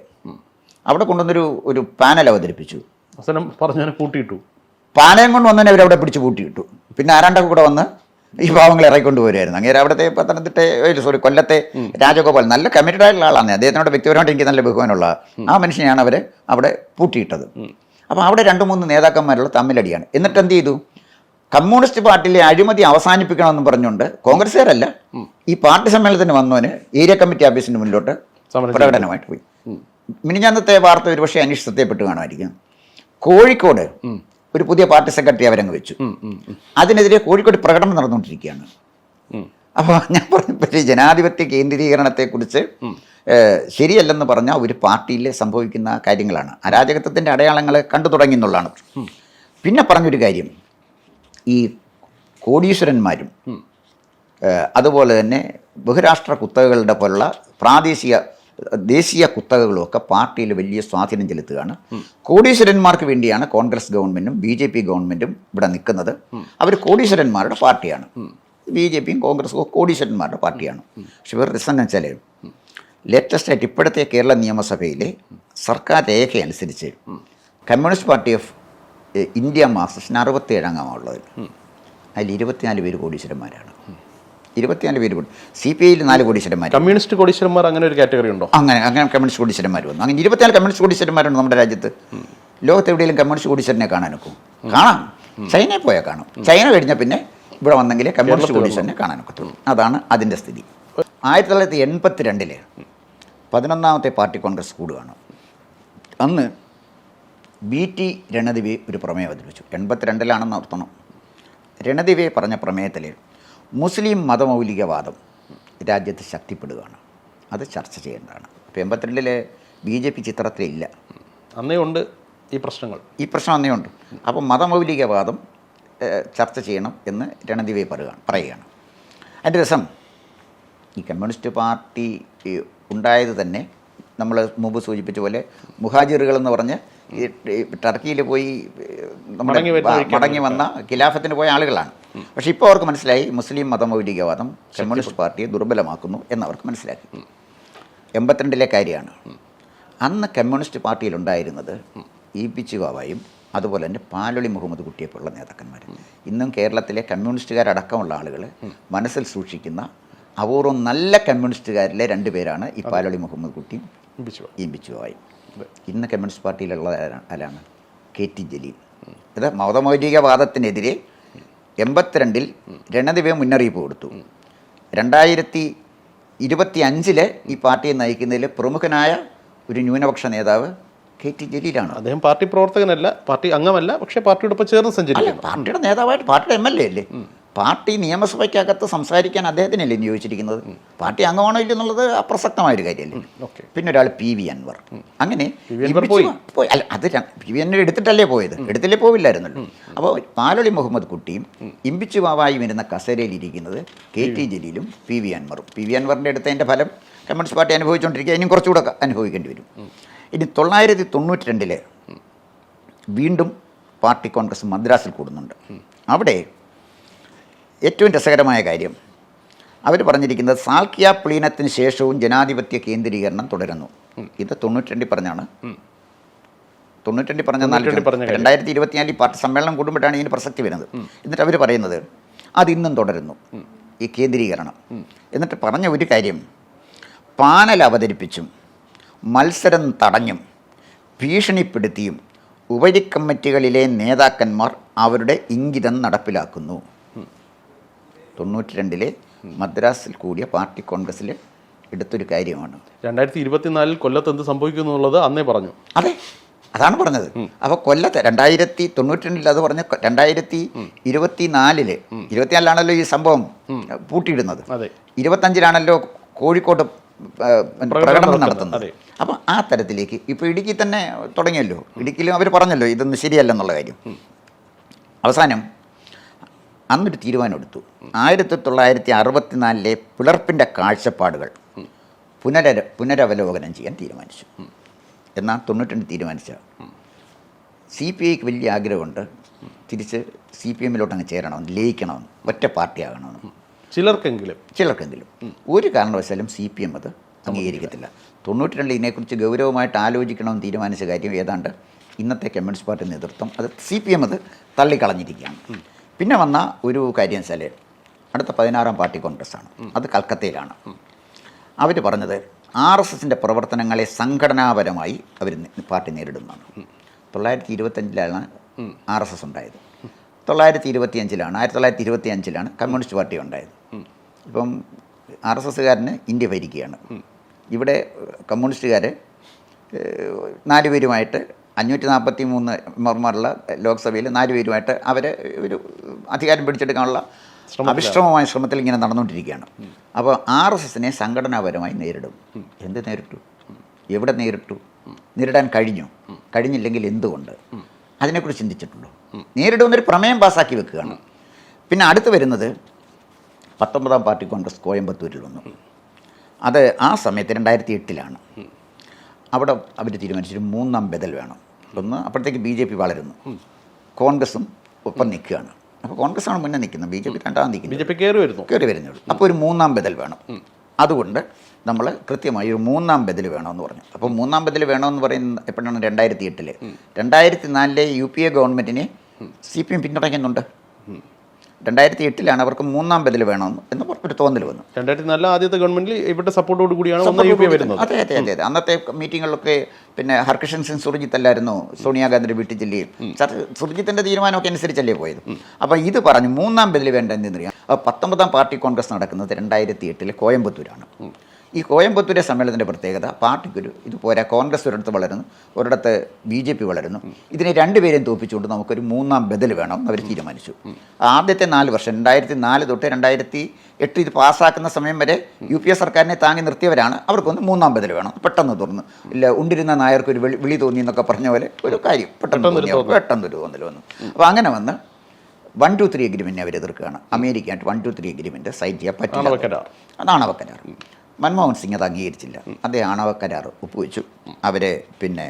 അവിടെ കൊണ്ടുവന്നൊരു പാനൽ അവതരിപ്പിച്ചു. അവസാനം പറഞ്ഞാൽ പൂട്ടിയിട്ടു. പാനയം കൊണ്ട് വന്നതിനെ അവരവിടെ പിടിച്ച് പൂട്ടിയിട്ടു. പിന്നെ ആരാണ്ടൊക്കെ കൂടെ വന്ന് ഈ പാവങ്ങളെ ഇറക്കിക്കൊണ്ട് വരുമായിരുന്നു. അങ്ങനെ അവിടുത്തെ കൊല്ലത്തെ രാജഗോപാൽ നല്ല കമ്മിറ്റഡ് ആയിട്ടുള്ള ആളാണ്. അദ്ദേഹത്തിനോട് വ്യക്തിപരമായിട്ട് എനിക്ക് നല്ല ബഹുമാനമുള്ള ആ മനുഷ്യനെയാണ് അവർ അവിടെ പൂട്ടിയിട്ടത്. അപ്പോൾ അവിടെ 2-3 നേതാക്കന്മാരുള്ള തമ്മിലടിയാണ്. എന്നിട്ട് എന്ത് ചെയ്തു? കമ്മ്യൂണിസ്റ്റ് പാർട്ടിയിലെ അഴിമതി അവസാനിപ്പിക്കണമെന്ന് പറഞ്ഞുകൊണ്ട് കോൺഗ്രസ്സുകാരല്ല, ഈ പാർട്ടി സമ്മേളനത്തിന് വന്നവന് ഏരിയ കമ്മിറ്റി ഓഫീസിന് മുന്നിലോട്ട് പ്രകടനമായിട്ട് പോയി. മിനിഞ്ഞാന്നത്തെ വാർത്ത ഒരുപക്ഷെ അനീഷ് സത്യപ്പെട്ട് കാണുമായിരിക്കും. കോഴിക്കോട് ഒരു പുതിയ പാർട്ടി സെക്രട്ടറി അവരങ്ങ് വെച്ചു. അതിനെതിരെ കോഴിക്കോട് പ്രകടനം നടന്നുകൊണ്ടിരിക്കുകയാണ്. അപ്പോൾ ഞാൻ പറഞ്ഞ ജനാധിപത്യ കേന്ദ്രീകരണത്തെക്കുറിച്ച് ശരിയല്ലെന്ന് പറഞ്ഞാൽ ഒരു പാർട്ടിയിൽ സംഭവിക്കുന്ന കാര്യങ്ങളാണ്. അരാജകത്വത്തിൻ്റെ അടയാളങ്ങൾ കണ്ടു തുടങ്ങി എന്നുള്ളതാണ്. പിന്നെ പറഞ്ഞൊരു കാര്യം, ഈ കോടീശ്വരന്മാരും അതുപോലെ തന്നെ ബഹുരാഷ്ട്ര കുത്തകകളുടെ പോലുള്ള ദേശീയ കുത്തകകളുമൊക്കെ പാർട്ടിയിൽ വലിയ സ്വാധീനം ചെലുത്തുകയാണ്. കോടീശ്വരന്മാർക്ക് വേണ്ടിയാണ് കോൺഗ്രസ് ഗവൺമെൻറ്റും BJP ഗവൺമെൻറ്റും ഇവിടെ നിൽക്കുന്നത്. അവർ കോടീശ്വരന്മാരുടെ പാർട്ടിയാണ്. BJPയും കോൺഗ്രസും കോടീശ്വരന്മാരുടെ പാർട്ടിയാണ്. പക്ഷെ വേറെ രസം എന്ന് വെച്ചാൽ, ലേറ്റസ്റ്റായിട്ട് ഇപ്പോഴത്തെ കേരള നിയമസഭയിലെ സർക്കാർ രേഖ അനുസരിച്ച് കമ്മ്യൂണിസ്റ്റ് പാർട്ടി ഓഫ് ഇന്ത്യ മാർക്സിസ്റ്റിന് 67 അംഗമാണുള്ളത്. അതിൽ 24 പേര് കോടീശ്വരന്മാരാണ്. 24 പേര്. CPIയിൽ 4 കോടീശ്വരന്മാർ. കമ്മ്യൂണിസ്റ്റ് കോടീശ്വരന്മാർ അങ്ങനെ ഒരു കാറ്റഗറി ഉണ്ടോ? അങ്ങനെ കമ്മ്യൂണിസ്റ്റ് കോടീശ്വരന്മാർ വന്നു. അങ്ങനെ 24 കമ്മ്യൂണിസ്റ്റ് കോടീശ്വരന്മാരുണ്ട് നമ്മുടെ രാജ്യത്ത്. ലോകത്ത് എവിടെയെങ്കിലും കമ്മ്യൂണിസ്റ്റ് കോടീശ്വരനെ കാണാനൊക്കെ കാണാം. ചൈനയിൽ പോയാൽ കാണും. ചൈന കഴിഞ്ഞാൽ പിന്നെ ഇവിടെ വന്നെങ്കിൽ കമ്മ്യൂണിസ്റ്റ് കോടീശ്വരനെ കാണാനൊക്കത്തുള്ളൂ. അതാണ് അതിൻ്റെ സ്ഥിതി. 1982 11ാമത്തെ പാർട്ടി കോൺഗ്രസ് കൂടുകയാണ്. അന്ന് BT രണദിവെ ഒരു പ്രമേയം അവതരിപ്പിച്ചു. 82 ഓർത്തണം. രണദിവെ പറഞ്ഞ പ്രമേയത്തിൽ മുസ്ലിം മതമൗലികവാദം രാജ്യത്ത് ശക്തിപ്പെടുകയാണ്, അത് ചർച്ച ചെയ്യേണ്ടതാണ്. അപ്പോൾ 82 BJP ചിത്രത്തിലില്ല. അന്നേ ഉണ്ട് ഈ പ്രശ്നം അന്നേ ഉണ്ട്. അപ്പോൾ മതമൗലികവാദം ചർച്ച ചെയ്യണം എന്ന് രണദിവെ പറയുകയാണ്. അതിൻ്റെ രസം, ഈ കമ്മ്യൂണിസ്റ്റ് പാർട്ടി ഉണ്ടായത് തന്നെ നമ്മൾ മുമ്പ് സൂചിപ്പിച്ച പോലെ മുഹാജിറുകൾ എന്ന് പറഞ്ഞ് ഈ ടർക്കിയിൽ പോയി മടങ്ങി വന്ന ഖിലാഫത്തിന് പോയ ആളുകളാണ്. പക്ഷെ ഇപ്പോൾ അവർക്ക് മനസ്സിലായി മുസ്ലിം മതമൗലികവാദം കമ്മ്യൂണിസ്റ്റ് പാർട്ടിയെ ദുർബലമാക്കുന്നു എന്നവർക്ക് മനസ്സിലാക്കി. 82 കാര്യമാണ്. അന്ന് കമ്മ്യൂണിസ്റ്റ് പാർട്ടിയിലുണ്ടായിരുന്നത് E.P. ചിവാവായും അതുപോലെ തന്നെ പാലൊളി മുഹമ്മദ് കുട്ടിയെപ്പോലുള്ള നേതാക്കന്മാർ. ഇന്നും കേരളത്തിലെ കമ്മ്യൂണിസ്റ്റുകാരടക്കമുള്ള ആളുകൾ മനസ്സിൽ സൂക്ഷിക്കുന്ന അപൂർവം നല്ല കമ്മ്യൂണിസ്റ്റുകാരിലെ 2 പേരാണ് ഈ പാലൊളി മുഹമ്മദ് കുട്ടിയും E.P. ചിവാവായും. ഇന്ന് കമ്മ്യൂണിസ്റ്റ് പാർട്ടിയിലുള്ള ആരാണ്? KT ജലീൽ. ഇത് മതമൗലികവാദത്തിനെതിരെ 82 രണദിവെ മുന്നറിയിപ്പ് കൊടുത്തു. 2025 ഈ പാർട്ടിയെ നയിക്കുന്നതിൽ പ്രമുഖനായ ഒരു ന്യൂനപക്ഷ നേതാവ് KT ജലീലാണ്. അദ്ദേഹം പാർട്ടി പ്രവർത്തകനല്ല, പാർട്ടി അംഗമല്ല, പക്ഷേ പാർട്ടിയോടൊപ്പം ചേർന്ന് അല്ല, സഞ്ചരിക്കുന്നു. പാർട്ടിയുടെ നേതാവായിട്ട് പാർട്ടിയുടെ MLA അല്ലേ. പാർട്ടി നിയമസഭയ്ക്കകത്ത് സംസാരിക്കാൻ അദ്ദേഹത്തിനല്ലേ നിയോഗിച്ചിരിക്കുന്നത്. പാർട്ടി അംഗമാണോ ഇല്ലെന്നുള്ളത് അപ്രസക്തമായൊരു കാര്യമല്ലേ. ഓക്കെ. പിന്നെ ഒരാൾ PV അൻവർ. അങ്ങനെ പോയി. അല്ല, അത് PV അൻവർ എടുത്തിട്ടല്ലേ പോയത്, എടുത്തില്ലേ പോവില്ലായിരുന്നല്ലോ. അപ്പോൾ പാലൊളി മുഹമ്മദ് കുട്ടിയും ഇമ്പിച്ചു വാവായും ഇരുന്ന കസേരയിലിരിക്കുന്നത് KT ജലീലും PV അൻവറും. PV അൻവറിൻ്റെ എടുത്തതിൻ്റെ ഫലം കമ്മ്യൂണിസ്റ്റ് പാർട്ടി അനുഭവിച്ചുകൊണ്ടിരിക്കുക, ഇനിയും കുറച്ചുകൂടെ അനുഭവിക്കേണ്ടി വരും. ഇനി 1992 വീണ്ടും പാർട്ടി കോൺഗ്രസ് മദ്രാസിൽ കൂടുന്നുണ്ട്. അവിടെ ഏറ്റവും രസകരമായ കാര്യം അവർ പറഞ്ഞിരിക്കുന്നത് സാൽക്കിയ പ്ലീനത്തിന് ശേഷവും ജനാധിപത്യ കേന്ദ്രീകരണം തുടരുന്നു. ഇത് 92 പറഞ്ഞാണ്. 92 പറഞ്ഞ 2024 പാർട്ടി സമ്മേളനം കൂടുമ്പോഴാണ് ഇതിന് പ്രസക്തി വരുന്നത്. എന്നിട്ട് അവർ പറയുന്നത് അതിന്നും തുടരുന്നു ഈ കേന്ദ്രീകരണം. എന്നിട്ട് പറഞ്ഞ ഒരു കാര്യം, പാനൽ അവതരിപ്പിച്ചും മത്സരം തടഞ്ഞും ഭീഷണിപ്പെടുത്തിയും ഉപരിക്കമ്മിറ്റികളിലെ നേതാക്കന്മാർ അവരുടെ ഇംഗിതം നടപ്പിലാക്കുന്നു. 92 മദ്രാസിൽ കൂടിയ പാർട്ടി കോൺഗ്രസ്സിൽ എടുത്തൊരു കാര്യമാണ്. 2024 കൊല്ലത്ത് എന്ത് സംഭവിക്കുന്നു എന്നുള്ളത് അന്നേ പറഞ്ഞു. അതെ, അതാണ് പറഞ്ഞത്. അപ്പോൾ കൊല്ലത്ത് 2092 അത് പറഞ്ഞ 2024 24 ഈ സംഭവം പൂട്ടിയിടുന്നത്. 25 കോഴിക്കോട്ട് പ്രകടനം നടത്തുന്നത്. അപ്പം ആ തരത്തിലേക്ക് ഇപ്പോൾ ഇടുക്കി തന്നെ തുടങ്ങിയല്ലോ. ഇടുക്കിയിലും അവർ പറഞ്ഞല്ലോ ഇതൊന്നും ശരിയല്ലെന്നുള്ള കാര്യം. അവസാനം അന്നൊരു തീരുമാനമെടുത്തു. 1964 പിളർപ്പിൻ്റെ കാഴ്ചപ്പാടുകൾ പുനരവലോകനം ചെയ്യാൻ തീരുമാനിച്ചു. എന്നാൽ 92 തീരുമാനിച്ച CPIക്ക് വലിയ ആഗ്രഹമുണ്ട് തിരിച്ച് CPMലോട്ട് അങ്ങ് ചേരണമെന്ന്, ലയിക്കണമെന്ന്, ഒറ്റ പാർട്ടിയാകണമെന്ന്. ചിലർക്കെങ്കിലും ഒരു കാരണവശാലും CPM അത് അംഗീകരിക്കത്തില്ല. 92 ഇതിനെക്കുറിച്ച് ഗൗരവമായിട്ട് ആലോചിക്കണമെന്ന് തീരുമാനിച്ച കാര്യം ഏതാണ്ട് ഇന്നത്തെ കമ്മ്യൂണിസ്റ്റ് പാർട്ടി നേതൃത്വം അത് CPM അത് തള്ളിക്കളഞ്ഞിരിക്കുകയാണ്. പിന്നെ വന്ന ഒരു കാര്യം വെച്ചാൽ അടുത്ത 16ാം പാർട്ടി കോൺഗ്രസ്സാണ്. അത് കൽക്കത്തയിലാണ്. അവർ പറഞ്ഞത് RSSൻ്റെ പ്രവർത്തനങ്ങളെ സംഘടനാപരമായി അവർ പാർട്ടി നേരിടുന്നതാണ്. 1925 RSS ഉണ്ടായത്. 1925 കമ്മ്യൂണിസ്റ്റ് പാർട്ടി ഉണ്ടായത്. ഇപ്പം RSSകാരന് ഇന്ത്യ ഭരിക്കുകയാണ്. ഇവിടെ കമ്മ്യൂണിസ്റ്റുകാർ 4 പേരുമായിട്ട് 543 മെമ്പർമാരുള്ള ലോക്സഭയിൽ 4 പേരുമായിട്ട് അവർ ഒരു അധികാരം പിടിച്ചെടുക്കാനുള്ള അവിശ്രമമായ ശ്രമത്തിൽ ഇങ്ങനെ നടന്നുകൊണ്ടിരിക്കുകയാണ്. അപ്പോൾ RSSനെ സംഘടനാപരമായി നേരിടും. എന്ത് നേരിട്ടു? എവിടെ നേരിട്ടു? നേരിടാൻ കഴിഞ്ഞില്ലെങ്കിൽ എന്തുകൊണ്ട്? അതിനെക്കുറിച്ച് ചിന്തിച്ചിട്ടുണ്ടോ? നേരിടുന്നൊരു പ്രമേയം പാസ്സാക്കി വെക്കുകയാണ്. പിന്നെ അടുത്ത് വരുന്നത് 19ാം പാർട്ടി കോൺഗ്രസ് കോയമ്പത്തൂരിൽ വന്നു. അത് ആ സമയത്ത് 2008 അവിടെ അവർ തീരുമാനിച്ചൊരു 3ാം ബദൽ വേണം. ഒന്ന് അപ്പോഴത്തേക്ക് BJP വളരുന്നു, കോൺഗ്രസും ഒപ്പം നിൽക്കുകയാണ്. അപ്പോൾ കോൺഗ്രസ്സാണ് മുന്നേ നിൽക്കുന്നത്, BJP രണ്ടാം നിൽക്കുന്നത്, കയറി വരുന്നുള്ളൂ. അപ്പോൾ ഒരു 3ാം ബദൽ വേണം. അതുകൊണ്ട് നമ്മൾ കൃത്യമായി ഒരു 3ാം ബദൽ വേണമെന്ന് പറഞ്ഞു. അപ്പോൾ 3ാം ബദൽ വേണമെന്ന് പറയുന്നത് എപ്പോഴാണ്? 2008. 2004 UPA ഗവൺമെൻറ്റിനെ CPM പിന്തുണയ്ക്കുന്നുണ്ട്. 2008 അവർക്ക് 3ാം ബദൽ വേണമെന്ന് എന്ന് ഒരു തോന്നൽ വന്നു. 2004 ആദ്യത്തെ ഗവൺമെന്റിൽ ഇവരുടെ സപ്പോർട്ടോട് കൂടിയാണ് വരുന്നത്. അതെ. അന്നത്തെ മീറ്റിങ്ങുകളിലൊക്കെ പിന്നെ ഹർകിഷൻ സിംഗ് സുർജിത്ത് അല്ലായിരുന്നു സോണിയാഗാന്ധിയുടെ വീട്ടിൽ ചെല്ലുകയും സുർജിത്തിൻ്റെ തീരുമാനമൊക്കെ അനുസരിച്ചല്ലേ പോയത്. അപ്പോൾ ഇത് പറഞ്ഞു 3ാം ബദൽ വേണ്ട എന്നറിയാം. 19ാം പാർട്ടി കോൺഗ്രസ് നടക്കുന്നത് 2008 കോയമ്പത്തൂരാണ്. ഈ കോയമ്പത്തൂരെ സമ്മേളനത്തിൻ്റെ പ്രത്യേകത പാർട്ടിക്കൊരു ഇത് പോരാ, കോൺഗ്രസ് ഒരിടത്ത് വളരുന്നു, ഒരിടത്ത് BJP വളരുന്നു. ഇതിനെ രണ്ടുപേരെയും തോൽപ്പിച്ചുകൊണ്ട് നമുക്കൊരു 3ാം ബദൽ വേണം അവർ തീരുമാനിച്ചു. ആദ്യത്തെ 4 വർഷം 2004 തൊട്ട് 2008 ഇത് പാസ്സാക്കുന്ന സമയം വരെ UPA സർക്കാരിനെ താങ്ങി നിർത്തിയവരാണ്. അവർക്കൊന്ന് 3ാം ബദൽ വേണം. പെട്ടെന്ന് തുറന്ന് ഇല്ല ഉണ്ടിരുന്ന നായർക്കൊരു വിളി തോന്നി എന്നൊക്കെ പറഞ്ഞ പോലെ ഒരു കാര്യം പെട്ടെന്നൊരു തോന്നൽ വന്നു. അപ്പോൾ അങ്ങനെ വന്ന് 1-2-3 എഗ്രിമെൻറ്റിനെ അവർ എതിർക്കുകയാണ്. അമേരിക്കയായിട്ട് 1-2-3 എഗ്രിമെൻറ്റ് സൈൻ ചെയ്യാൻ പറ്റില്ല. അത് ആണവ കരാർ. മൻമോഹൻ സിംഗ് അത് അംഗീകരിച്ചില്ല. അദ്ദേഹം ആണവ കരാർ ഒപ്പുവെച്ചു. അവരെ പിന്നെ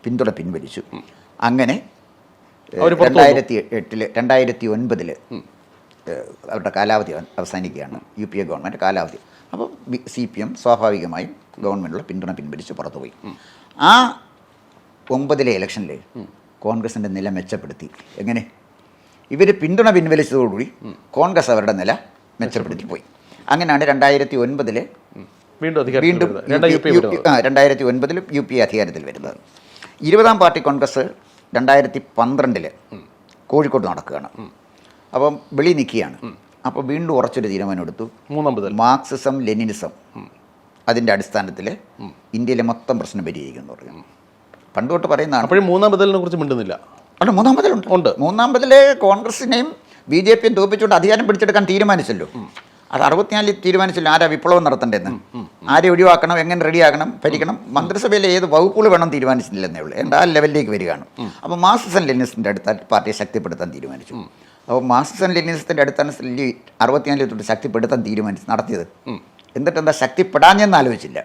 പിന്തുണ പിൻവലിച്ചു. അങ്ങനെ 2009 അവരുടെ കാലാവധി അവസാനിക്കുകയാണ്. UPA ഗവൺമെൻറ് കാലാവധി. അപ്പോൾ CPM സ്വാഭാവികമായും ഗവൺമെൻറ്റിലുള്ള പിന്തുണ പിൻവലിച്ച് പുറത്തുപോയി. ആ 9 ഇലക്ഷനിൽ കോൺഗ്രസിൻ്റെ നില മെച്ചപ്പെടുത്തി. എങ്ങനെ? ഇവർ പിന്തുണ പിൻവലിച്ചതോടുകൂടി കോൺഗ്രസ് അവരുടെ നില മെച്ചപ്പെടുത്തി പോയി. അങ്ങനെയാണ് 2009 വീണ്ടും 2009 UPA അധികാരത്തിൽ വരുന്നത്. 20ാം പാർട്ടി കോൺഗ്രസ് 2012 കോഴിക്കോട്ട് നടക്കുകയാണ്. അപ്പം വെളി നിൽക്കുകയാണ്. അപ്പോൾ വീണ്ടും ഉറച്ചൊരു തീരുമാനമെടുത്തു. മാർക്സിസം ലെനിനിസം അതിൻ്റെ അടിസ്ഥാനത്തിൽ ഇന്ത്യയിലെ മൊത്തം പ്രശ്നം പരിഹരിക്കുമെന്ന് പറഞ്ഞു. പണ്ട് തൊട്ട് പറയുന്നതാണ്. അപ്പോഴും മൂന്നാം ബദലിനെ കുറിച്ച് മിണ്ടുന്നില്ല. അല്ല, മൂന്നാം ബദലുണ്ട്. ഉണ്ട്. മൂന്നാം ബദല് കോൺഗ്രസിനെയും BJP-യും തോൽപ്പിച്ചുകൊണ്ട് അധികാരം പിടിച്ചെടുക്കാൻ തീരുമാനിച്ചല്ലോ. അത് 64 തീരുമാനിച്ചല്ലോ ആരാ വിപ്ലവം നടത്തേണ്ടതെന്ന്, ആരെ ഒഴിവാക്കണം, എങ്ങനെ റെഡിയാക്കണം, ഭരിക്കണം. മന്ത്രിസഭയിലെ ഏത് വകുപ്പുകൾ വേണം തീരുമാനിച്ചില്ലെന്നേ ഉള്ളൂ. ആ ലെവലിലേക്ക് വരികയാണ്. അപ്പോൾ മാർക്സിസം ലെനിനിസത്തിൻ്റെ അടുത്ത പാർട്ടിയെ ശക്തിപ്പെടുത്താൻ തീരുമാനിച്ചു. അപ്പോൾ മാർക്സിസം ലെനിനിസത്തിൻ്റെ അടിസ്ഥാനത്തിൽ 64 തൊട്ട് ശക്തിപ്പെടുത്താൻ നടത്തിയത്. എന്നിട്ട് എന്താ ശക്തിപ്പെടാഞ്ഞെന്ന് ആലോചിച്ചില്ല,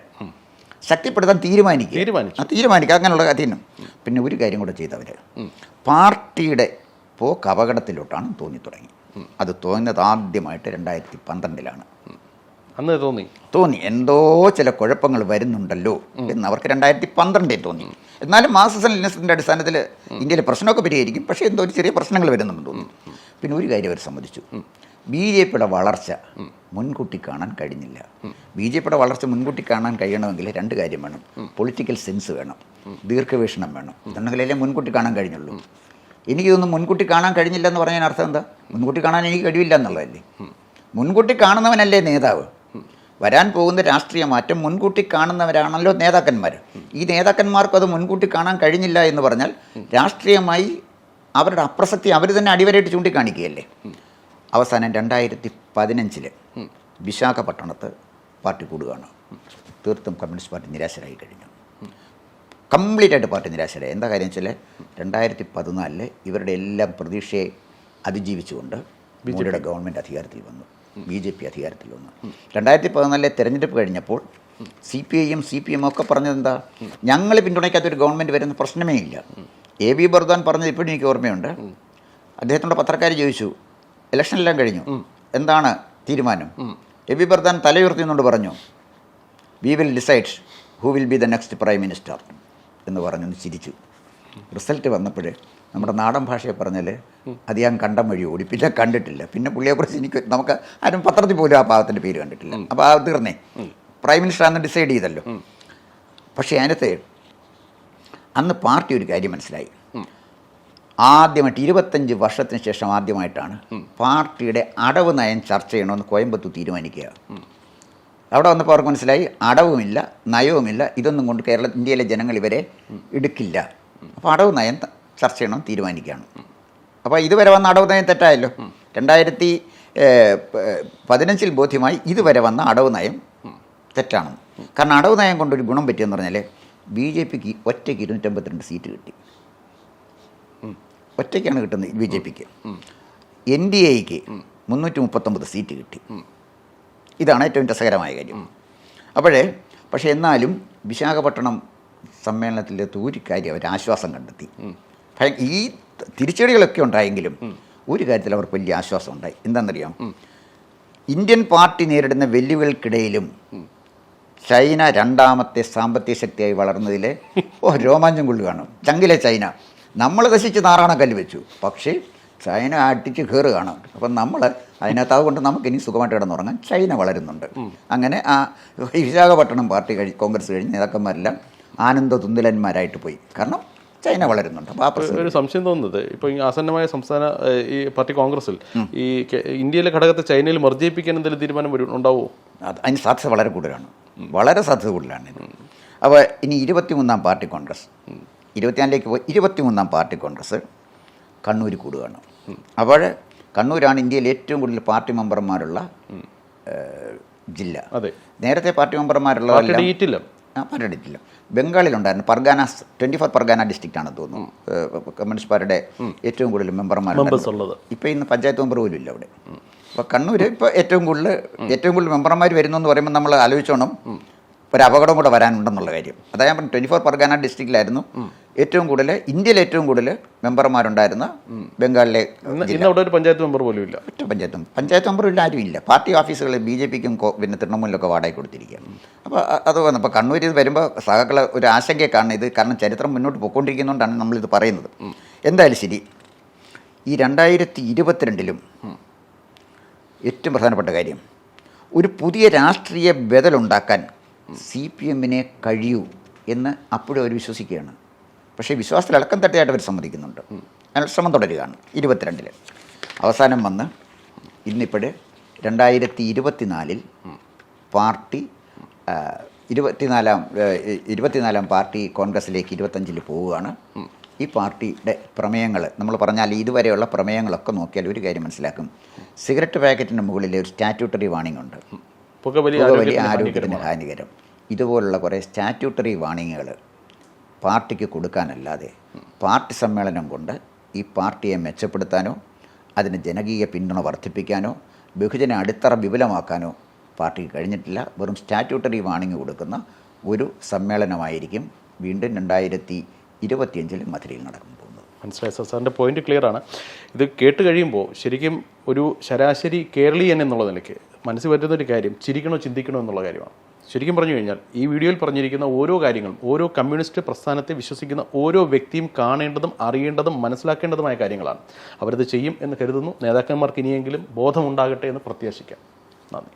ശക്തിപ്പെടുത്താൻ തീരുമാനിക്കുക അങ്ങനെയുള്ള കഥീനം. പിന്നെ ഒരു കാര്യം കൂടെ ചെയ്തവർ, പാർട്ടിയുടെ പോക്ക് അപകടത്തിലോട്ടാണ് തോന്നി തുടങ്ങി. അത് തോന്നുന്നത് ആദ്യമായിട്ട് 2012 അന്ന് തോന്നി എന്തോ ചില കുഴപ്പങ്ങൾ വരുന്നുണ്ടല്ലോ എന്ന് അവർക്ക് 2012 തോന്നി. എന്നാലും മാർക്സിസം ലെനിനിസത്തിൻ്റെ അടിസ്ഥാനത്തിൽ ഇന്ത്യയിലെ പ്രശ്നമൊക്കെ പരിഹരിക്കും, പക്ഷേ എന്തോ ഒരു ചെറിയ പ്രശ്നങ്ങൾ വരുന്നുണ്ടെന്ന് തോന്നി. പിന്നെ ഒരു കാര്യം അവർ സമ്മതിച്ചു, BJP-യുടെ വളർച്ച മുൻകൂട്ടി കാണാൻ കഴിഞ്ഞില്ല. BJP-യുടെ വളർച്ച മുൻകൂട്ടി കാണാൻ കഴിയണമെങ്കിൽ 2 കാര്യം വേണം. പൊളിറ്റിക്കൽ സെൻസ് വേണം, ദീർഘവീക്ഷണം വേണം. ഇതുണ്ടെങ്കിലല്ലേ മുൻകൂട്ടി കാണാൻ കഴിഞ്ഞുള്ളൂ. എനിക്കിതൊന്നും മുൻകൂട്ടി കാണാൻ കഴിഞ്ഞില്ല എന്ന് പറഞ്ഞതിന് അർത്ഥം എന്താ? മുൻകൂട്ടി കാണാൻ എനിക്ക് കഴിവില്ല എന്നുള്ളതല്ലേ. മുൻകൂട്ടി കാണുന്നവനല്ലേ നേതാവ്. വരാൻ പോകുന്ന രാഷ്ട്രീയ മാറ്റം മുൻകൂട്ടി കാണുന്നവരാണല്ലോ നേതാക്കന്മാർ. ഈ നേതാക്കന്മാർക്കും അത് മുൻകൂട്ടി കാണാൻ കഴിഞ്ഞില്ല എന്ന് പറഞ്ഞാൽ രാഷ്ട്രീയമായി അവരുടെ അപ്രസക്തി അവർ തന്നെ അടിവരയിട്ട് ചൂണ്ടിക്കാണിക്കുകയല്ലേ. അവസാനം 2015 വിശാഖപട്ടണത്ത് പാർട്ടി കൂടുകയാണ്. തീർത്തും കമ്മ്യൂണിസ്റ്റ് പാർട്ടി നിരാശരായി കഴിഞ്ഞു. കംപ്ലീറ്റ് ആയിട്ട് പാർട്ടി നിരാശരായി. എന്താ കാര്യം വെച്ചാൽ 2014 ഇവരുടെ എല്ലാം പ്രതീക്ഷയെ അതിജീവിച്ചുകൊണ്ട് മോദിയുടെ ഗവൺമെൻറ് അധികാരത്തിൽ വന്നു, BJP അധികാരത്തിൽ വന്നു. 2014 തെരഞ്ഞെടുപ്പ് കഴിഞ്ഞപ്പോൾ CPI-യും CPM ഒക്കെ പറഞ്ഞതെന്താ, ഞങ്ങൾ പിന്തുണയ്ക്കാത്തൊരു ഗവൺമെൻറ് വരുന്ന പ്രശ്നമേ ഇല്ല. AB ബർദാൻ പറഞ്ഞത് ഇപ്പോഴും എനിക്ക് ഓർമ്മയുണ്ട്. അദ്ദേഹത്തിൻ്റെ പത്രക്കാർ ചോദിച്ചു, ഇലക്ഷനെല്ലാം കഴിഞ്ഞു, എന്താണ് തീരുമാനം? AB ബർദാൻ തലയുയർത്തിയെന്നുകൊണ്ട് പറഞ്ഞു, we will decide who will be the next prime minister എന്ന് പറഞ്ഞൊന്ന് ചിരിച്ചു. റിസൾട്ട് വന്നപ്പോൾ നമ്മുടെ നാടൻ ഭാഷയെ പറഞ്ഞാൽ അത് ഞാൻ കണ്ടം വഴി ഓടി, പിന്നെ കണ്ടിട്ടില്ല. പിന്നെ പുള്ളിയെക്കുറിച്ച് നമുക്ക് ആരും പത്രത്തിൽ പോലും ആ പാവത്തിൻ്റെ പേര് കണ്ടിട്ടില്ല. അപ്പോൾ ആ തീർന്നേ, പ്രൈം മിനിസ്റ്റർ അന്ന് ഡിസൈഡ് ചെയ്തല്ലോ. പക്ഷേ അതിനകത്ത് അന്ന് പാർട്ടി ഒരു കാര്യം മനസ്സിലായി. ആദ്യമായിട്ട് 25 വർഷത്തിന് ശേഷം ആദ്യമായിട്ടാണ് പാർട്ടിയുടെ അടവ് നയം ചർച്ച ചെയ്യണമെന്ന് കോയമ്പത്തൂർ തീരുമാനിക്കുക. അവിടെ വന്നപ്പോൾ അവർക്ക് മനസ്സിലായി അടവുമില്ല, നയവുമില്ല, ഇതൊന്നും കൊണ്ട് ഇന്ത്യയിലെ ജനങ്ങൾ ഇവരെ എടുക്കില്ല. അപ്പോൾ അടവ് നയം ചർച്ച ചെയ്യണമെന്ന് തീരുമാനിക്കുകയാണ്. അപ്പോൾ ഇതുവരെ വന്ന അടവ് നയം തെറ്റായല്ലോ. 2015 ബോധ്യമായി ഇതുവരെ വന്ന അടവ് നയം തെറ്റാണെന്ന്. കാരണം അടവ് നയം കൊണ്ടൊരു ഗുണം പറ്റിയെന്ന് പറഞ്ഞാൽ BJP-ക്ക് ഒറ്റയ്ക്ക് 252 സീറ്റ് കിട്ടി. ഒറ്റയ്ക്കാണ് കിട്ടുന്നത് BJP-ക്ക്. NDA-ക്ക് 339 സീറ്റ് കിട്ടി. ഇതാണ് ഏറ്റവും രസകരമായ കാര്യം. പക്ഷേ എന്നാലും വിശാഖപട്ടണം സമ്മേളനത്തിലെ ഒരു കാര്യം അവർ ആശ്വാസം കണ്ടെത്തി. ഈ തിരിച്ചടികളൊക്കെ ഉണ്ടായെങ്കിലും ഒരു കാര്യത്തിൽ അവർക്ക് വലിയ ആശ്വാസം ഉണ്ടായി. എന്താണെന്നറിയാം, ഇന്ത്യൻ പാർട്ടി നേരിടുന്ന വെല്ലുവിളികൾക്കിടയിലും ചൈന 2ാമത്തെ സാമ്പത്തിക ശക്തിയായി വളർന്നതിലെ രോമാഞ്ചം കൊള്ളുകയാണ്. ചങ്കിലെ ചൈന നമ്മൾ നശിച്ച് നാറാണക്കല്ല് വെച്ചു, പക്ഷേ ചൈന അടിച്ച് കയറുകയാണ്. അപ്പം നമ്മൾ അതിനകത്ത് അതുകൊണ്ട് നമുക്കിനി സുഖമായിട്ട് കിടന്നുറങ്ങാൻ ചൈന വളരുന്നുണ്ട്. അങ്ങനെ ആ വിശാഖപട്ടണം പാർട്ടി കോൺഗ്രസ് കഴിഞ്ഞ് നേതാക്കന്മാരെല്ലാം ആനന്ദ തുന്ദലന്മാരായിട്ട് പോയി. കാരണം ചൈന വളരുന്നുണ്ട്. അപ്പോൾ ആ പ്രശ്നം ഒരു സംശയം തോന്നുന്നത്, ഇപ്പോൾ ഈ ആസന്നമായ സംസ്ഥാന ഈ പാർട്ടി കോൺഗ്രസിൽ ഈ ഇന്ത്യയിലെ ഘടകത്തെ ചൈനയിൽ മർജിപ്പിക്കാൻ എന്തെങ്കിലും തീരുമാനം ഉണ്ടാവുമോ? അതിന് സാധ്യത വളരെ കൂടുതലാണ്, വളരെ സാധ്യത കൂടുതലാണ്. അപ്പോൾ ഇനി 23ാം പാർട്ടി കോൺഗ്രസ് 24ലേക്ക് പോയി 23ാം പാർട്ടി കോൺഗ്രസ് കണ്ണൂർ കൂടുകയാണ്. അപ്പോൾ കണ്ണൂരാണ് ഇന്ത്യയിൽ ഏറ്റവും കൂടുതൽ പാർട്ടി മെമ്പർമാരുള്ള ജില്ല. നേരത്തെ പാർട്ടി മെമ്പർമാരുള്ള പാർട്ടിയിട്ടില്ല. ബംഗാളിലുണ്ടായിരുന്നു. 24 പർഗാന ഡിസ്ട്രിക്റ്റാണെന്ന് തോന്നുന്നു കമ്മ്യൂണിസ്റ്റ് പാർട്ടിയുടെ ഏറ്റവും കൂടുതൽ മെമ്പർമാരുള്ളത്. ഇപ്പോൾ ഇന്ന് പഞ്ചായത്ത് മെമ്പർ പോലും ഇല്ല അവിടെ. അപ്പോൾ കണ്ണൂർ ഇപ്പോൾ ഏറ്റവും കൂടുതൽ മെമ്പർമാർ വരുന്നു എന്ന് പറയുമ്പോൾ നമ്മൾ ആലോചിച്ചോണം ഒരു അപകടം കൂടെ വരാനുണ്ടെന്നുള്ള കാര്യം. അതായത് ഞാൻ 24 പർഗാന ഡിസ്ട്രിക്റ്റിലായിരുന്നു ഏറ്റവും കൂടുതൽ, ഇന്ത്യയിൽ ഏറ്റവും കൂടുതൽ മെമ്പർമാരുണ്ടായിരുന്ന ബംഗാളിലെ. അവിടെ ഒരു പഞ്ചായത്ത് മെമ്പർ പോലും ഇല്ല. ഒറ്റ പഞ്ചായത്ത് മെമ്പർ ഇല്ല, ആരും ഇല്ല. പാർട്ടി ഓഫീസുകൾ BJP-ക്കും പിന്നെ തൃണമൂലിലൊക്കെ വാടകയ്ക്ക് കൊടുത്തിരിക്കുക. അപ്പോൾ അത് വന്നപ്പോൾ കണ്ണൂർ ഇത് വരുമ്പോൾ സഹകളെ ഒരു ആശങ്കയെ കാണുന്നത് ഇത്, കാരണം ചരിത്രം മുന്നോട്ട് പോയിക്കൊണ്ടിരിക്കുന്നതുകൊണ്ടാണ് നമ്മളിത് പറയുന്നത്. എന്തായാലും ശരി, ഈ 2022 ഏറ്റവും പ്രധാനപ്പെട്ട കാര്യം, ഒരു പുതിയ രാഷ്ട്രീയ ബദലുണ്ടാക്കാൻ CPM-നെ കഴിയൂ എന്ന് അപ്പോഴും അവർ വിശ്വസിക്കുകയാണ്. പക്ഷേ വിശ്വാസത്തിൽ ഇളക്കം തട്ടിയായിട്ട് അവർ സമ്മതിക്കുന്നുണ്ട്. അതിനുള്ള ശ്രമം തുടരുകയാണ്. 22 അവസാനം വന്ന് ഇന്നിപ്പോൾ 2024 പാർട്ടി ഇരുപത്തിനാലാം പാർട്ടി കോൺഗ്രസിലേക്ക് 25-ൽ പോവുകയാണ്. ഈ പാർട്ടിയുടെ പ്രമേയങ്ങൾ നമ്മൾ പറഞ്ഞാൽ ഇതുവരെയുള്ള പ്രമേയങ്ങളൊക്കെ നോക്കിയാൽ ഒരു കാര്യം മനസ്സിലാക്കും. സിഗരറ്റ് പാക്കറ്റിന് മുകളിൽ ഒരു സ്റ്റാറ്റ്യൂട്ടറി വാണിംഗ് ഉണ്ട്. പുകവലി ആരോഗ്യത്തിന് ഹാനികരം. ഇതുപോലുള്ള കുറേ സ്റ്റാറ്റ്യൂട്ടറി വാണിങ്ങുകൾ പാർട്ടിക്ക് കൊടുക്കാനല്ലാതെ പാർട്ടി സമ്മേളനം കൊണ്ട് ഈ പാർട്ടിയെ മെച്ചപ്പെടുത്താനോ അതിന് ജനകീയ പിന്തുണ വർദ്ധിപ്പിക്കാനോ ബഹുജന അടിത്തറ വിപുലമാക്കാനോ പാർട്ടിക്ക് കഴിഞ്ഞിട്ടില്ല. വെറും സ്റ്റാറ്റ്യൂട്ടറി വാണിംഗ് കൊടുക്കുന്ന ഒരു സമ്മേളനമായിരിക്കും വീണ്ടും 2025-ൽ മധുരയിൽ നടക്കാൻ പോകുന്നത്. മനസ്സിലായി സർ. സാറിൻ്റെ പോയിന്റ് ക്ലിയർ ആണ്. ഇത് കേട്ട് കഴിയുമ്പോൾ ശരിക്കും ഒരു ശരാശരി കേരളീയൻ എന്നുള്ള നിലയ്ക്ക് മനസ്സിൽ വരുന്നൊരു കാര്യം ചിരിക്കണോ ചിന്തിക്കണോ എന്നുള്ള കാര്യമാണ്. ശരിക്കും പറഞ്ഞു കഴിഞ്ഞാൽ ഈ വീഡിയോയിൽ പറഞ്ഞിരിക്കുന്ന ഓരോ കാര്യങ്ങളും ഓരോ കമ്മ്യൂണിസ്റ്റ് പ്രസ്ഥാനത്തെ വിശ്വസിക്കുന്ന ഓരോ വ്യക്തിയും കാണേണ്ടതും അറിയേണ്ടതും മനസ്സിലാക്കേണ്ടതുമായ കാര്യങ്ങളാണ്. അവരത് ചെയ്യും എന്ന് കരുതുന്നു. നേതാക്കന്മാർക്ക് ഇനിയെങ്കിലും ബോധമുണ്ടാകട്ടെ എന്ന് പ്രത്യാശിക്കാം. നന്ദി.